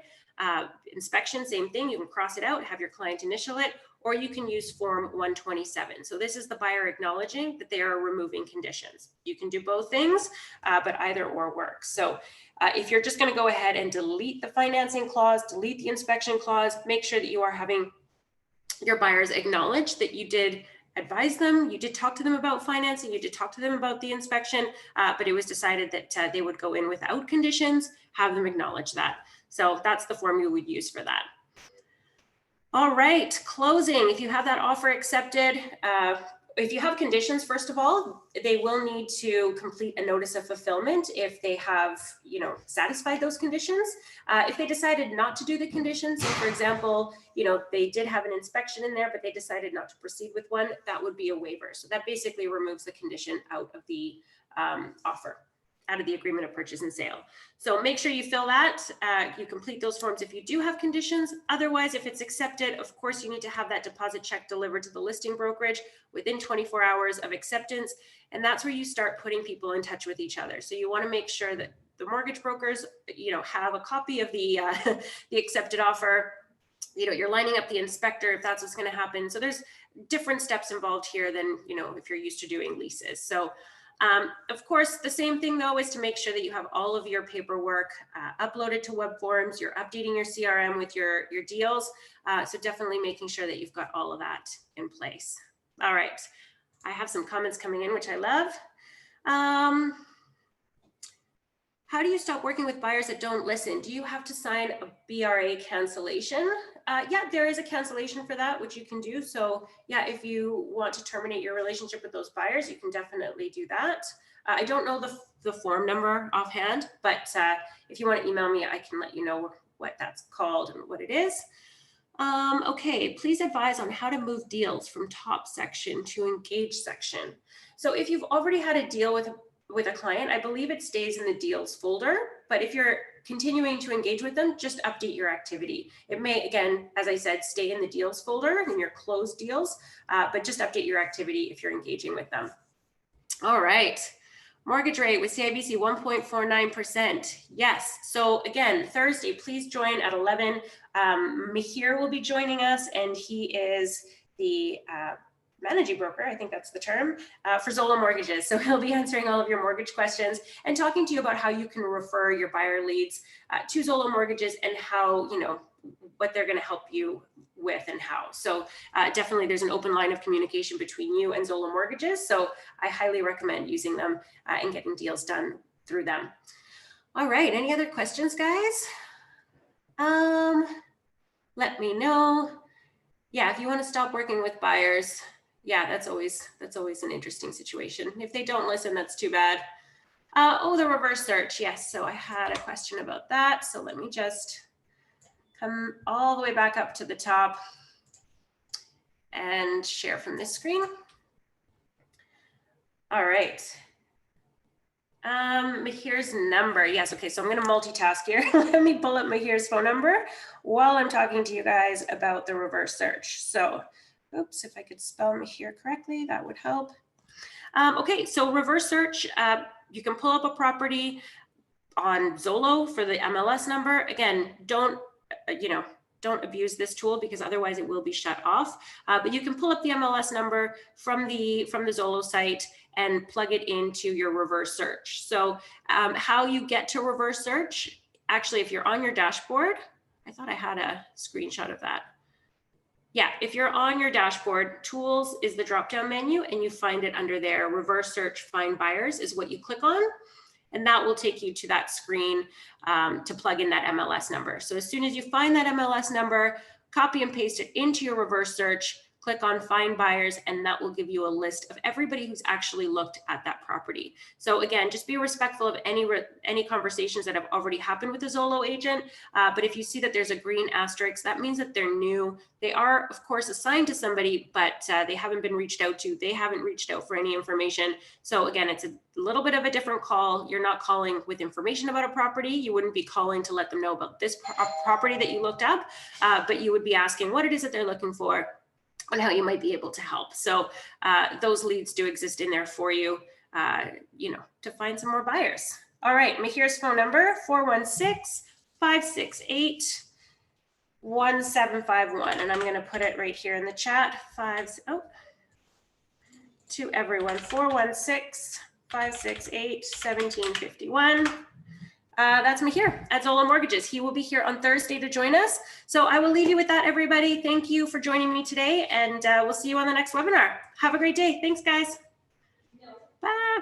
Inspection, same thing. You can cross it out, have your client initial it, or you can use Form 127. So this is the buyer acknowledging that they are removing conditions. You can do both things, but either or works. So if you're just going to go ahead and delete the financing clause, delete the inspection clause, make sure that you are having your buyers acknowledge that you did advise them, you did talk to them about financing, you did talk to them about the inspection, but it was decided that they would go in without conditions, have them acknowledge that. So that's the form you would use for that. All right, closing. If you have that offer accepted, if you have conditions, first of all, they will need to complete a notice of fulfillment if they have, you know, satisfied those conditions. If they decided not to do the conditions, so for example, you know, they did have an inspection in there, but they decided not to proceed with one, that would be a waiver. So that basically removes the condition out of the offer, out of the agreement of purchase and sale. So make sure you fill that. You complete those forms if you do have conditions. Otherwise, if it's accepted, of course, you need to have that deposit check delivered to the listing brokerage within 24 hours of acceptance. And that's where you start putting people in touch with each other. So you want to make sure that the mortgage brokers, you know, have a copy of the the accepted offer. You know, you're lining up the inspector if that's what's going to happen. So there's different steps involved here than, you know, if you're used to doing leases. So of course, the same thing though is to make sure that you have all of your paperwork uploaded to web forms. You're updating your CRM with your deals. So definitely making sure that you've got all of that in place. All right, I have some comments coming in, which I love. How do you stop working with buyers that don't listen? Do you have to sign a BRA cancellation? Yeah, there is a cancellation for that, which you can do. So yeah, if you want to terminate your relationship with those buyers, you can definitely do that. I don't know the form number offhand, but if you want to email me, I can let you know what that's called and what it is. Okay, please advise on how to move deals from top section to engage section. So if you've already had a deal with a client, I believe it stays in the deals folder, but if you're continuing to engage with them, just update your activity. It may, again, as I said, stay in the deals folder in your closed deals, but just update your activity if you're engaging with them. All right. Mortgage rate with CIBC 1.49%. Yes. So again, Thursday, please join at 11. Mihir will be joining us, and he is the managing broker, I think that's the term, for Zolo mortgages. So he'll be answering all of your mortgage questions and talking to you about how you can refer your buyer leads to Zolo mortgages and how, you know, what they're going to help you with and how. So definitely there's an open line of communication between you and Zolo mortgages. So I highly recommend using them and getting deals done through them. All right. Any other questions, guys? Let me know. Yeah, if you want to stop working with buyers, yeah, that's always an interesting situation. If they don't listen, that's too bad. Oh, the reverse search. Yes. So I had a question about that. So let me just come all the way back up to the top and share from this screen. All right. Mahir's number. Yes. Okay. So I'm going to multitask here. Let me pull up Mahir's phone number while I'm talking to you guys about the reverse search. So, oops, if I could spell Mahir correctly, that would help. Okay. So reverse search, you can pull up a property on Zolo for the MLS number. Again, don't abuse this tool because otherwise it will be shut off. But you can pull up the MLS number from the Zolo site and plug it into your reverse search. So how you get to reverse search, actually, if you're on your dashboard, I thought I had a screenshot of that. Yeah, if you're on your dashboard, tools is the drop-down menu and you find it under there. Reverse search, find buyers is what you click on. And that will take you to that screen to plug in that MLS number. So as soon as you find that MLS number, copy and paste it into your reverse search, click on find buyers, and that will give you a list of everybody who's actually looked at that property. So again, just be respectful of any conversations that have already happened with the Zolo agent. But if you see that there's a green asterisk, that means that they're new. They are, of course, assigned to somebody, but they haven't been reached out to. They haven't reached out for any information. So again, it's a little bit of a different call. You're not calling with information about a property. You wouldn't be calling to let them know about this property that you looked up, but you would be asking what it is that they're looking for and how you might be able to help. So those leads do exist in there for you, to find some more buyers. All right, Mahir's phone number, 416-568-1751. And I'm gonna put it right here in the chat, to everyone, 416-568-1751. That's Mahir at Zolo Mortgages. He will be here on Thursday to join us. So I will leave you with that, everybody. Thank you for joining me today, and we'll see you on the next webinar. Have a great day. Thanks, guys. Bye.